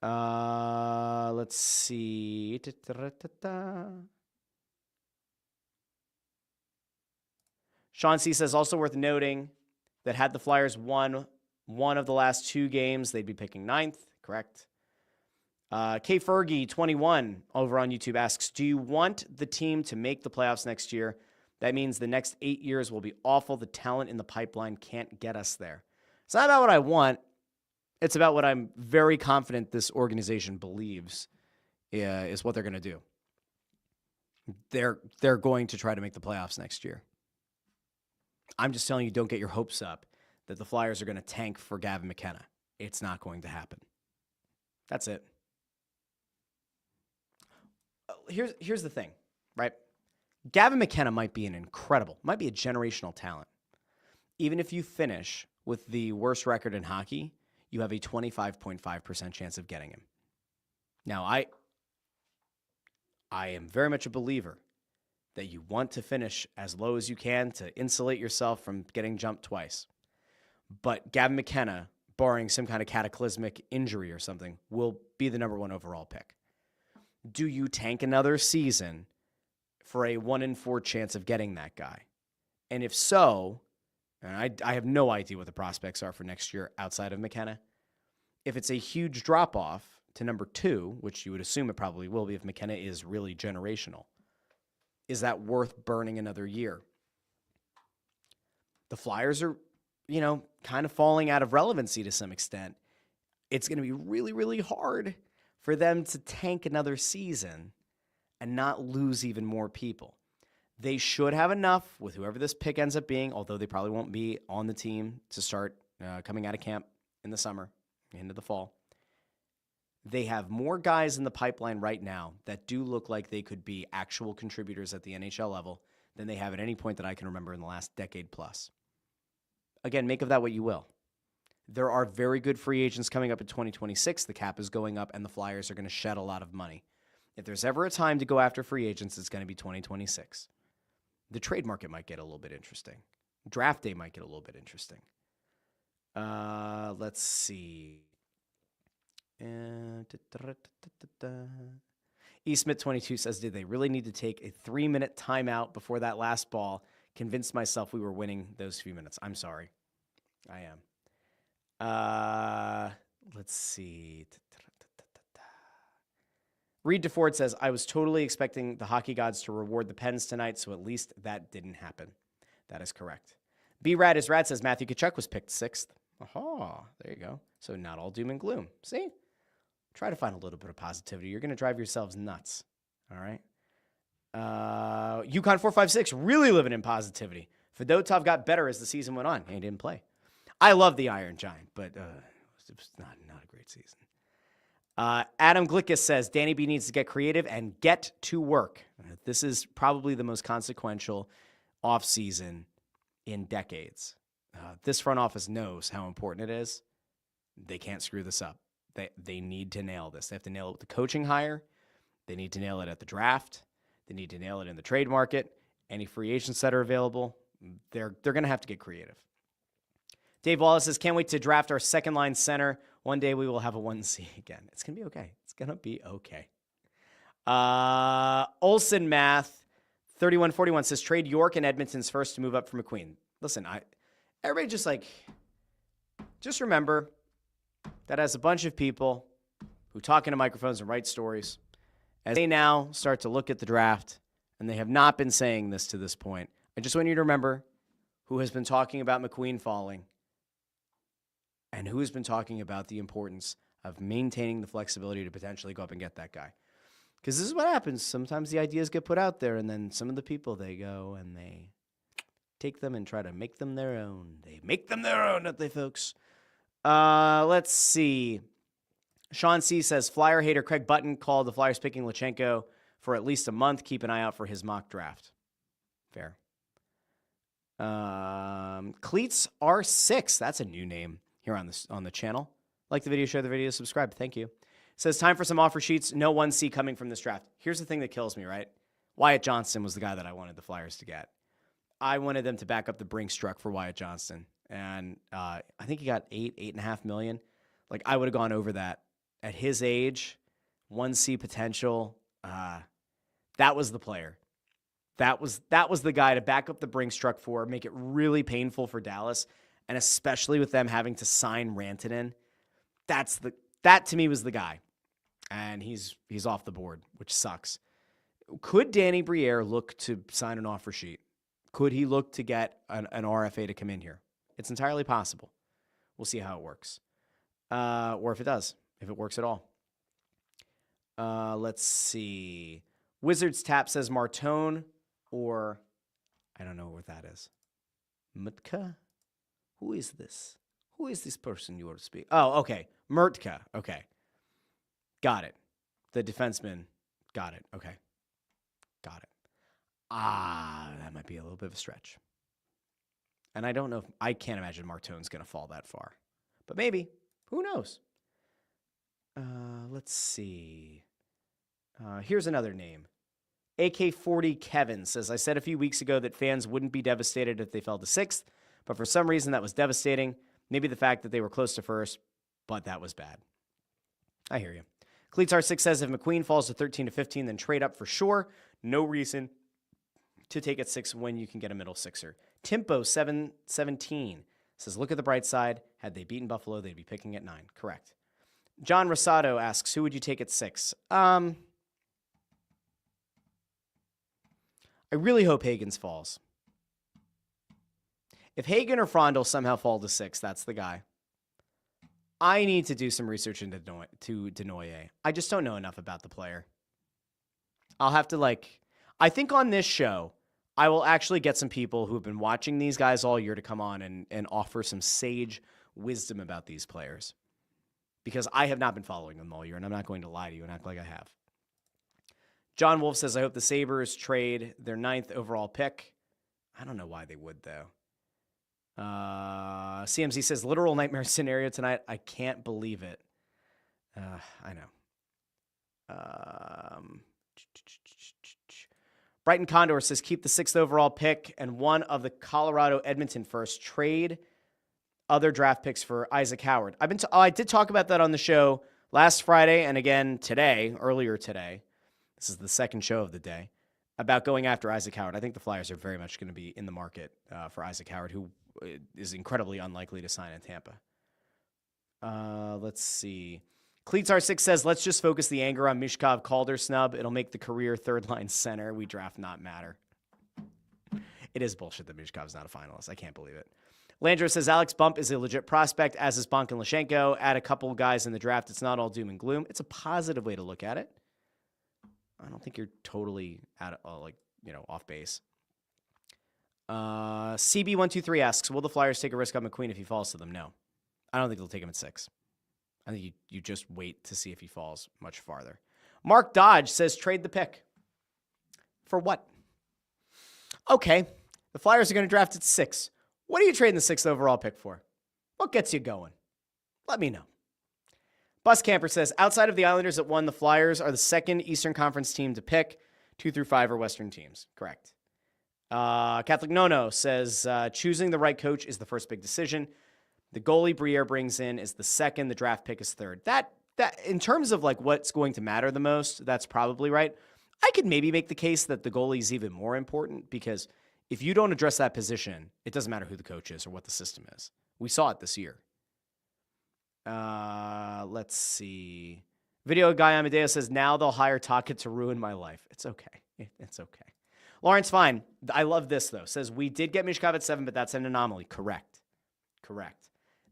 [SPEAKER 1] Let's see. Sean C says, also worth noting that had the Flyers won one of the last 2 games, they'd be picking 9th. Correct. K Fergie 21 over on YouTube asks, do you want the team to make the playoffs next year? That means the next 8 years will be awful. The talent in the pipeline can't get us there. It's not about what I want. It's about what I'm very confident this organization believes is what they're going to do. They're going to try to make the playoffs next year. I'm just telling you, don't get your hopes up that the Flyers are going to tank for Gavin McKenna. It's not going to happen. That's it. Here's the thing, right? Gavin McKenna might be a generational talent. Even if you finish with the worst record in hockey, you have a 25.5% chance of getting him. Now, I am very much a believer that you want to finish as low as you can to insulate yourself from getting jumped twice. But Gavin McKenna, barring some kind of cataclysmic injury or something, will be the number 1 overall pick. Do you tank another season for a 1 in 4 chance of getting that guy? And if so, and I have no idea what the prospects are for next year outside of McKenna. If it's a huge drop-off to number 2, which you would assume it probably will be if McKenna is really generational, is that worth burning another year? The Flyers are, kind of falling out of relevancy to some extent. It's going to be really, really hard for them to tank another season and not lose even more people. They should have enough with whoever this pick ends up being, although they probably won't be on the team to start coming out of camp in the summer, into the fall. They have more guys in the pipeline right now that do look like they could be actual contributors at the NHL level than they have at any point that I can remember in the last decade plus. Again, make of that what you will. There are very good free agents coming up in 2026. The cap is going up, and the Flyers are going to shed a lot of money. If there's ever a time to go after free agents, it's going to be 2026. The trade market might get a little bit interesting. Draft day might get a little bit interesting. Let's see. eSmith22 says, did they really need to take a 3-minute timeout before that last ball? Convinced myself we were winning those few minutes. I'm sorry. I am. Let's see. Reed DeFord says, I was totally expecting the hockey gods to reward the Pens tonight, so at least that didn't happen. That is correct. B-Rad is Rad says, Matthew Tkachuk was picked 6th. Aha, there you go. So not all doom and gloom. See? Try to find a little bit of positivity. You're going to drive yourselves nuts. All right? Yukon456 really living in positivity. Fedotov got better as the season went on. He didn't play. I love the Iron Giant, but it was not a great season. Adam Glickus says, Danny B needs to get creative and get to work. This is probably the most consequential offseason in decades. This front office knows how important it is. They can't screw this up. They need to nail this. They have to nail it with the coaching hire. They need to nail it at the draft. They need to nail it in the trade market. Any free agents that are available, they're going to have to get creative. Dave Wallace says, can't wait to draft our second-line center. One day we will have a 1C again. It's going to be okay. It's going to be okay. Olson Math, 3141 says, trade York and Edmonton's first to move up for McQueen. Listen, everybody just remember that as a bunch of people who talk into microphones and write stories, as they now start to look at the draft, and they have not been saying this to this point, I just want you to remember who has been talking about McQueen falling and who has been talking about the importance of maintaining the flexibility to potentially go up and get that guy. Because this is what happens. Sometimes the ideas get put out there, and then some of the people, they go and they take them and try to make them their own. They make them their own, don't they, folks? Let's see. Sean C. says, Flyer hater Craig Button called the Flyers picking Lachenko for at least a month. Keep an eye out for his mock draft. Fair. Cleats R6. That's a new name here on the channel. Like the video, share the video, subscribe. Thank you. Says, time for some offer sheets. No 1C coming from this draft. Here's the thing that kills me, right? Wyatt Johnston was the guy that I wanted the Flyers to get. I wanted them to back up the Brinks truck for Wyatt Johnston. And I think he got $8.5 million. Like, I would have gone over that. At his age, 1C potential, that was the player. That was the guy to back up the Brinks truck for, make it really painful for Dallas, and especially with them having to sign Rantanen. That to me was the guy. And he's off the board, which sucks. Could Danny Briere look to sign an offer sheet? Could he look to get an RFA to come in here? It's entirely possible. We'll see how it works. Or if it does, if it works at all. Let's see. Wizards Tap says Martone, or I don't know what that is. Mutka? Who is this? Who is this person you want to speak? Oh, okay. Murtka. Okay. Got it. The defenseman. Got it. Okay. Got it. That might be a little bit of a stretch. And I don't know I can't imagine Martone's going to fall that far. But maybe. Who knows? Let's see. Here's another name. AK40 Kevin says, I said a few weeks ago that fans wouldn't be devastated if they fell to 6th, but for some reason that was devastating. Maybe the fact that they were close to 1st, but that was bad. I hear you. Cleatsar6 says, if McQueen falls to 13 to 15, then trade up for sure. No reason to take at 6 when you can get a middle sixer. Timpo717 says, look at the bright side. Had they beaten Buffalo, they'd be picking at 9. Correct. John Rosado asks, who would you take at 6? I really hope Hagens falls. If Hagen or Frondel somehow fall to 6, that's the guy. I need to do some research into Denoyer. I just don't know enough about the player. I'll have to, I think on this show, I will actually get some people who have been watching these guys all year to come on and offer some sage wisdom about these players. Because I have not been following them all year, and I'm not going to lie to you and act like I have. John Wolf says, I hope the Sabres trade their 9th overall pick. I don't know why they would, though. CMC says, literal nightmare scenario tonight. I can't believe it. I know. Brighton Condor says, keep the 6th overall pick and one of the Colorado Edmonton first. Trade other draft picks for Isaac Howard. I did talk about that on the show last Friday and again earlier today. This is the second show of the day, about going after Isaac Howard. I think the Flyers are very much going to be in the market for Isaac Howard, who is incredibly unlikely to sign in Tampa. Let's see. Cleatsar6 says, let's just focus the anger on Michkov Calder snub. It'll make the career third-line center we draft not matter. It is bullshit that Michkov's not a finalist. I can't believe it. Landro says, Alex Bump is a legit prospect, as is Bonk and Lashenko. Add a couple guys in the draft. It's not all doom and gloom. It's a positive way to look at it. I don't think you're totally off base. CB123 asks, will the Flyers take a risk on McQueen if he falls to them? No. I don't think they'll take him at 6. I think you just wait to see if he falls much farther. Mark Dodge says, trade the pick. For what? Okay, the Flyers are going to draft at 6. What are you trading the 6th overall pick for? What gets you going? Let me know. Bus Camper says, outside of the Islanders at 1, the Flyers are the second Eastern Conference team to pick. 2 through 5 are Western teams. Correct. Catholic Nono says, choosing the right coach is the first big decision. The goalie Briere brings in is the second. The draft pick is third. That in terms of what's going to matter the most, that's probably right. I could maybe make the case that the goalie is even more important, because if you don't address that position, it doesn't matter who the coach is or what the system is. We saw it this year. Let's see. Video guy Amadeo says, now they'll hire Tocchet to ruin my life. It's okay. It's okay. Lawrence Fine, I love this, though, says, we did get Michkov at 7, but that's an anomaly. Correct.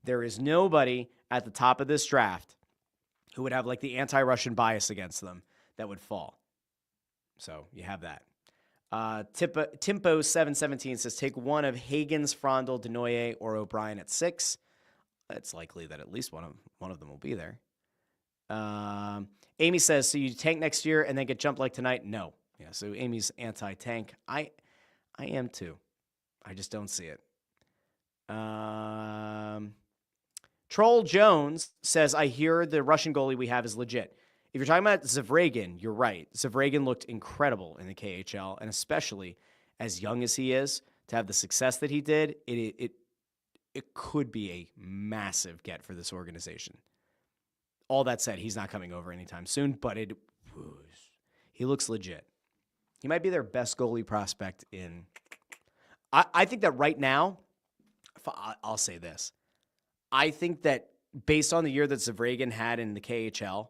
[SPEAKER 1] There is nobody at the top of this draft who would have the anti-Russian bias against them that would fall. So you have that. Timpo717 says, take one of Hagens, Frondel, Denoyer, or O'Brien at 6. It's likely that at least one of them will be there. Amy says, so you tank next year and then get jumped like tonight? No. Yeah, so Amy's anti-tank. I am too. I just don't see it. Troll Jones says, I hear the Russian goalie we have is legit. If you're talking about Zavragin, you're right. Zavragin looked incredible in the KHL, and especially as young as he is, to have the success that he did, it could be a massive get for this organization. All that said, he's not coming over anytime soon, but he looks legit. He might be their best goalie prospect in... I think that right now, I'll say this. I think that based on the year that Zavragin had in the KHL,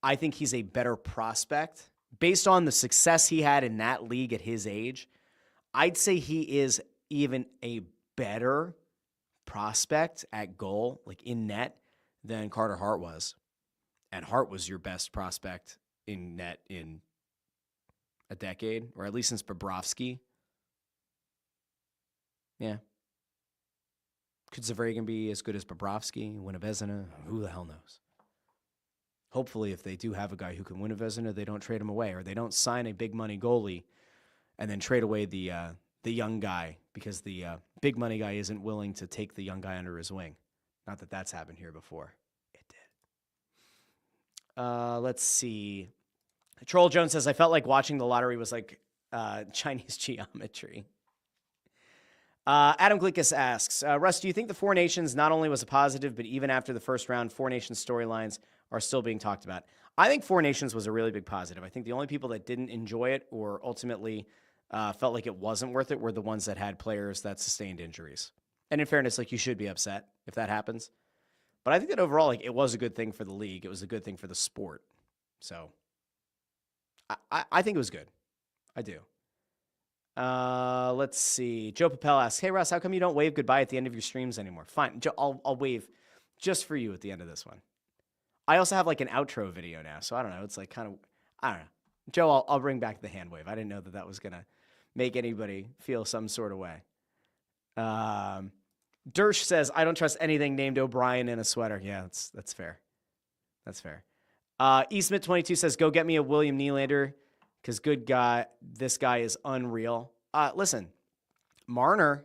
[SPEAKER 1] I think he's a better prospect. Based on the success he had in that league at his age, I'd say he is even a better prospect at goal, like in net, than Carter Hart was. And Hart was your best prospect in net in a decade, or at least since Bobrovsky. Yeah. Could Zavragin be as good as Bobrovsky, win a Vezina? Who the hell knows? Hopefully, if they do have a guy who can win a Vezina, they don't trade him away, or they don't sign a big money goalie and then trade away the young guy because the big money guy isn't willing to take the young guy under his wing. Not that that's happened here before. It did. Let's see. Troll Jones says, I felt like watching the lottery was like Chinese geometry. Adam Glikas asks, Russ, do you think the Four Nations not only was a positive, but even after the first round, Four Nations storylines are still being talked about? I think Four Nations was a really big positive. I think the only people that didn't enjoy it or ultimately felt like it wasn't worth it were the ones that had players that sustained injuries. And in fairness, like, you should be upset if that happens. But I think that overall, like, it was a good thing for the league. It was a good thing for the sport. So I think it was good. I do. Let's see. Joe Papel asks, hey, Russ, how come you don't wave goodbye at the end of your streams anymore? Fine. I'll wave just for you at the end of this one. I also have like an outro video now, so I don't know. It's like kind of, I don't know. Joe, I'll bring back the hand wave. I didn't know that was going to make anybody feel some sort of way. Dersh says, I don't trust anything named O'Brien in a sweater. Yeah, that's fair. That's fair. eSmith22 says, go get me a William Nylander. Because good guy, this guy is unreal. Listen, Marner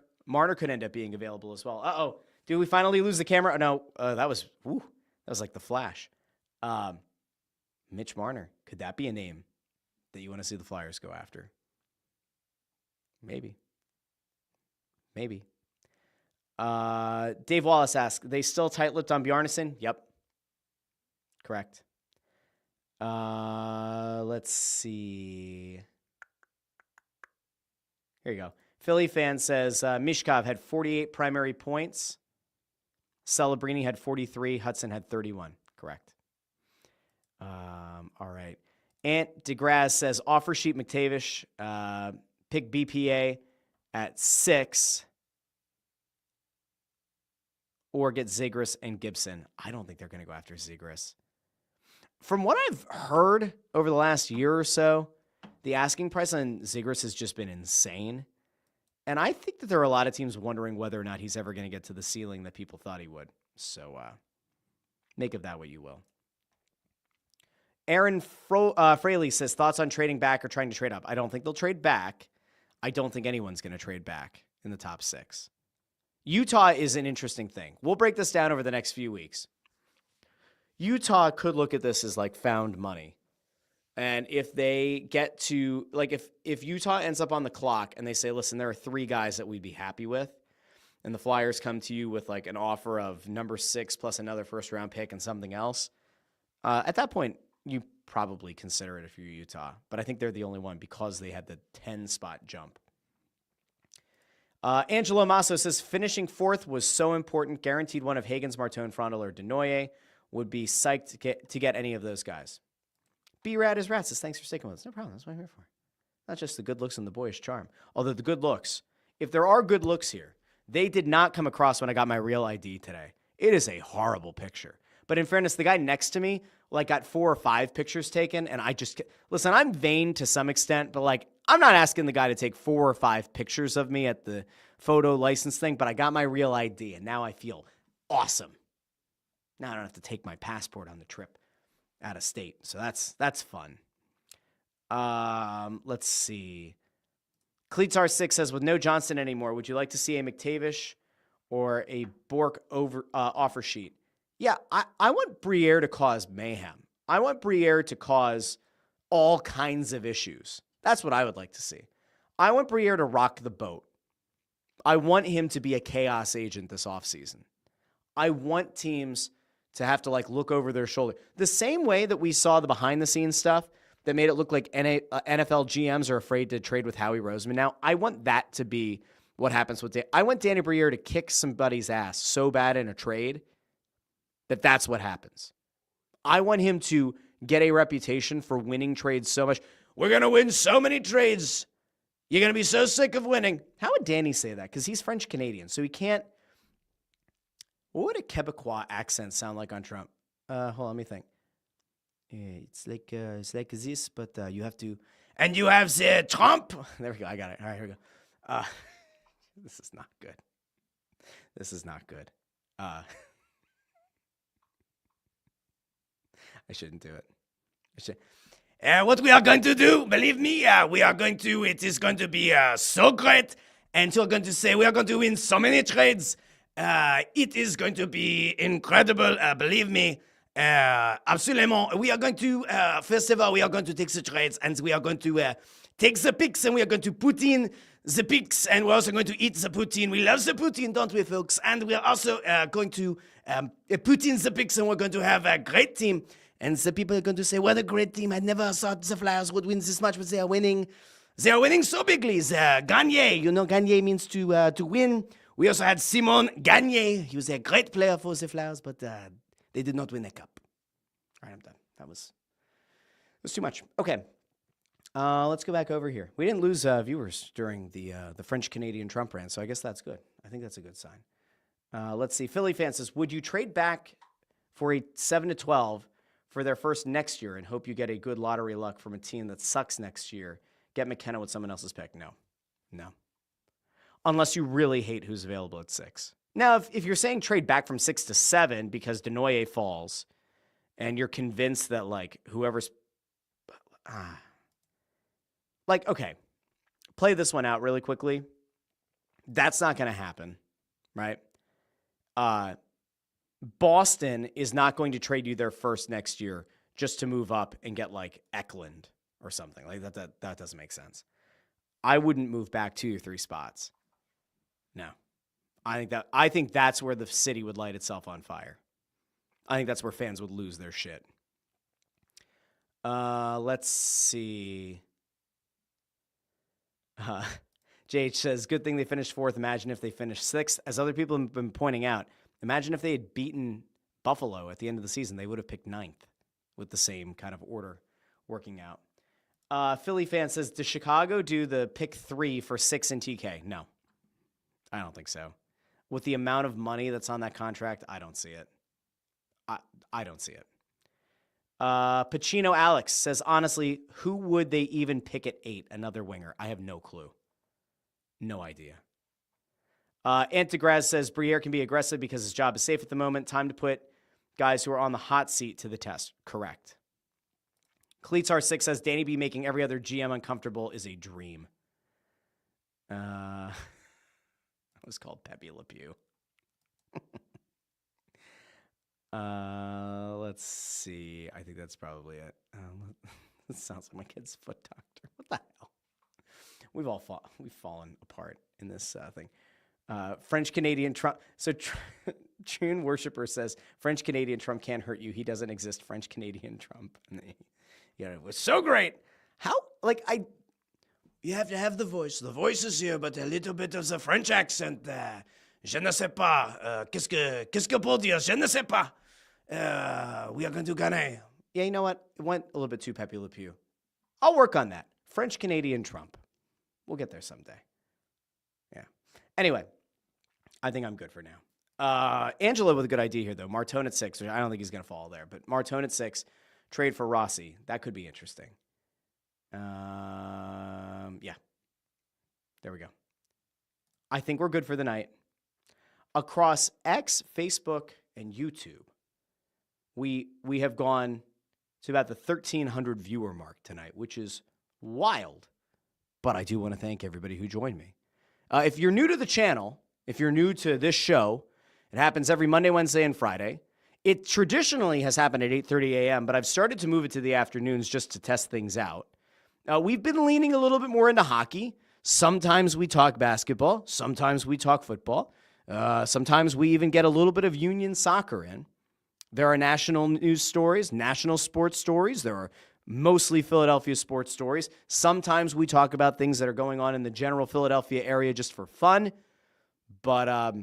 [SPEAKER 1] could end up being available as well. Uh-oh. Did we finally lose the camera? No, that was like the Flash. Mitch Marner. Could that be a name that you want to see the Flyers go after? Maybe. Dave Wallace asks, they still tight-lipped on Bjarnason? Yep. Correct. Let's see. Here you go. Philly fan says, Michkov had 48 primary points. Celebrini had 43. Hudson had 31. Correct. All right. Ant DeGrasse says, offer sheet McTavish, pick BPA at 6, or get Zegras and Gibson. I don't think they're going to go after Zegras. From what I've heard over the last year or so, the asking price on Zegras has just been insane. And I think that there are a lot of teams wondering whether or not he's ever going to get to the ceiling that people thought he would. So make of that what you will. Aaron Fraley says, thoughts on trading back or trying to trade up? I don't think they'll trade back. I don't think anyone's going to trade back in the top 6. Utah is an interesting thing. We'll break this down over the next few weeks. Utah could look at this as like found money. And if they get to, like, if Utah ends up on the clock and they say, listen, there are 3 guys that we'd be happy with, and the Flyers come to you with like an offer of number 6 plus another first-round pick and something else, at that point, you probably consider it if you're Utah. But I think they're the only one because they had the 10-spot jump. Angelo Masso says, finishing 4th was so important. Guaranteed one of Hagens, Martone, Frondel, or Denoye. Would be psyched to get any of those guys. B-Rad is Rat says, thanks for sticking with us. No problem. That's what I'm here for. Not just the good looks and the boyish charm. Although the good looks, if there are good looks here, they did not come across when I got my real ID today. It is a horrible picture. But in fairness, the guy next to me, like, got 4 or 5 pictures taken, and I just... Listen, I'm vain to some extent, but, like, I'm not asking the guy to take 4 or 5 pictures of me at the photo license thing, but I got my real ID, and now I feel awesome. Now I don't have to take my passport on the trip out of state. So that's fun. Let's see. Cleatsar6 says, with no Johnston anymore, would you like to see a McTavish or a Bork offer sheet? Yeah, I want Briere to cause mayhem. I want Briere to cause all kinds of issues. That's what I would like to see. I want Briere to rock the boat. I want him to be a chaos agent this offseason. I want teams to have to look over their shoulder. The same way that we saw the behind the scenes stuff that made it look like NFL GMs are afraid to trade with Howie Roseman. Now, I want that to be what happens with I want Danny Briere to kick somebody's ass so bad in a trade that's what happens. I want him to get a reputation for winning trades so much. We're going to win so many trades. You're going to be so sick of winning. How would Danny say that? Because he's French-Canadian, so he can't. What would a Quebecois accent sound like on Trump? Hold on, let me think. It's like this, but you have to. And you have the Trump. There we go. I got it. All right, here we go. This is not good. This is not good. I shouldn't do it. What we are going to do, believe me, it is going to be so great. And you're going to say, we are going to win so many trades. It is going to be incredible, believe me. Absolument. We are going to, first of all, we are going to take the trades and we are going to take the picks and we are going to put in the picks and we're also going to eat the poutine. We love the poutine, don't we, folks? And we are also going to put in the picks and we're going to have a great team. And the people are going to say, what a great team. I never thought the Flyers would win this much, but they are winning. They are winning so bigly. Gagner, Gagner means to win. We also had Simon Gagner. He was a great player for the Flyers, but they did not win a cup. All right, I'm done. That was too much. Okay, let's go back over here. We didn't lose viewers during the French-Canadian Trump rant, so I guess that's good. I think that's a good sign. Let's see. Philly fan says, would you trade back for a 7-12 for their first next year and hope you get a good lottery luck from a team that sucks next year? Get McKenna with someone else's pick? No. Unless you really hate who's available at 6. Now, if you're saying trade back from 6 to 7 because Denoye falls and you're convinced that, whoever's... okay, play this one out really quickly. That's not going to happen, right? Boston is not going to trade you their first next year just to move up and get, Eklund or something. That doesn't make sense. I wouldn't move back 2 or 3 spots. No. I think that's where the city would light itself on fire. I think that's where fans would lose their shit. Let's see. JH says, good thing they finished 4th. Imagine if they finished 6th. As other people have been pointing out, imagine if they had beaten Buffalo at the end of the season. They would have picked 9th with the same kind of order working out. Philly fan says, does Chicago do the pick 3 for 6 in TK? No. I don't think so. With the amount of money that's on that contract, I don't see it. I don't see it. Pacino Alex says, honestly, who would they even pick at 8? Another winger. I have no clue. No idea. Antigraz says, Briere can be aggressive because his job is safe at the moment. Time to put guys who are on the hot seat to the test. Correct. Cleatar6 says, Danny B making every other GM uncomfortable is a dream. That was called Pepe Le Pew. Let's see. I think that's probably it. It sounds like my kid's foot doctor. What the hell? We've fallen apart in this thing. French-Canadian Trump. So June Worshipper says, French-Canadian Trump can't hurt you. He doesn't exist. French-Canadian Trump. It was so great. How, you have to have the voice. The voice is here, but a little bit of the French accent. Je ne sais pas. Qu'est-ce que pour dire? Je ne sais pas. We are going to gagner. Yeah, you know what? It went a little bit too Pepe Le Pew. I'll work on that. French-Canadian Trump. We'll get there someday. Yeah. Anyway, I think I'm good for now. Angela with a good idea here, though. Martone at 6. I don't think he's going to fall there, but Martone at 6. Trade for Rossi. That could be interesting. Yeah. There we go. I think we're good for the night. Across X, Facebook, and YouTube, we have gone to about the 1,300 viewer mark tonight, which is wild. But I do want to thank everybody who joined me. If you're new to the channel, if you're new to this show, it happens every Monday, Wednesday, and Friday. It traditionally has happened at 8:30 a.m., but I've started to move it to the afternoons just to test things out. We've been leaning a little bit more into hockey. Sometimes we talk basketball. Sometimes we talk football. Sometimes we even get a little bit of union soccer in. There are national news stories, national sports stories. There are mostly Philadelphia sports stories. Sometimes we talk about things that are going on in the general Philadelphia area just for fun. But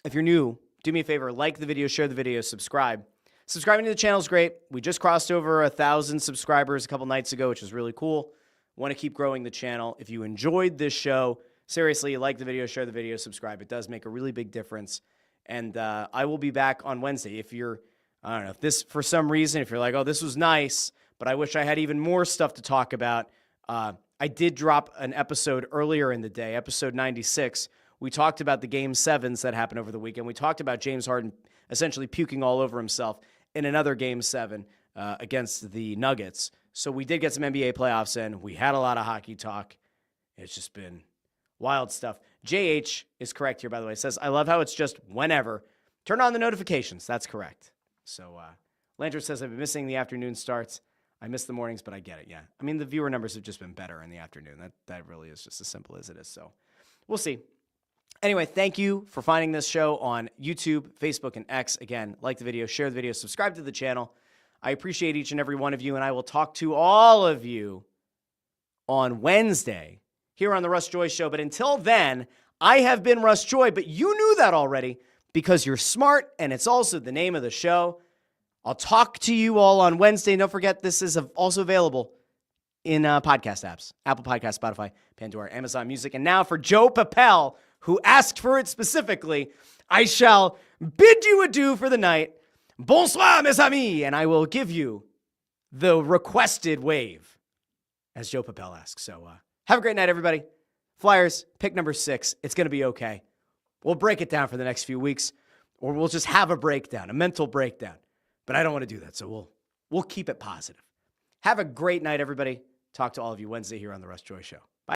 [SPEAKER 1] if you're new, do me a favor, like the video, share the video, subscribe. Subscribing to the channel is great. We just crossed over 1,000 subscribers a couple nights ago, which is really cool. Want to keep growing the channel. If you enjoyed this show, seriously, like the video, share the video, subscribe. It does make a really big difference. And I will be back on Wednesday. If you're, I don't know, if this, for some reason, if you're like, oh, this was nice, but I wish I had even more stuff to talk about, I did drop an episode earlier in the day, episode 96. We talked about the Game 7s that happened over the weekend. We talked about James Harden essentially puking all over himself in another Game 7 against the Nuggets. So we did get some NBA playoffs in. We had a lot of hockey talk. It's just been wild stuff. JH is correct here, by the way. It says, I love how it's just whenever. Turn on the notifications. That's correct. So Landry says, I've been missing the afternoon starts. I miss the mornings, but I get it, yeah. I mean, the viewer numbers have just been better in the afternoon. That really is just as simple as it is. So we'll see. Anyway, thank you for finding this show on YouTube, Facebook, and X. Again, like the video, share the video, subscribe to the channel. I appreciate each and every one of you, and I will talk to all of you on Wednesday here on the Russ Joy Show. But until then, I have been Russ Joy, but you knew that already because you're smart, and it's also the name of the show. I'll talk to you all on Wednesday. Don't forget, this is also available in podcast apps, Apple Podcasts, Spotify, Pandora, Amazon Music. And now for Joe Papel, who asked for it specifically, I shall bid you adieu for the night. Bonsoir, mes amis. And I will give you the requested wave, as Joe Papel asks. So have a great night, everybody. Flyers, pick number 6. It's going to be okay. We'll break it down for the next few weeks, or we'll just have a breakdown, a mental breakdown. But I don't want to do that, so we'll keep it positive. Have a great night, everybody. Talk to all of you Wednesday here on The Russ Joy Show. Bye.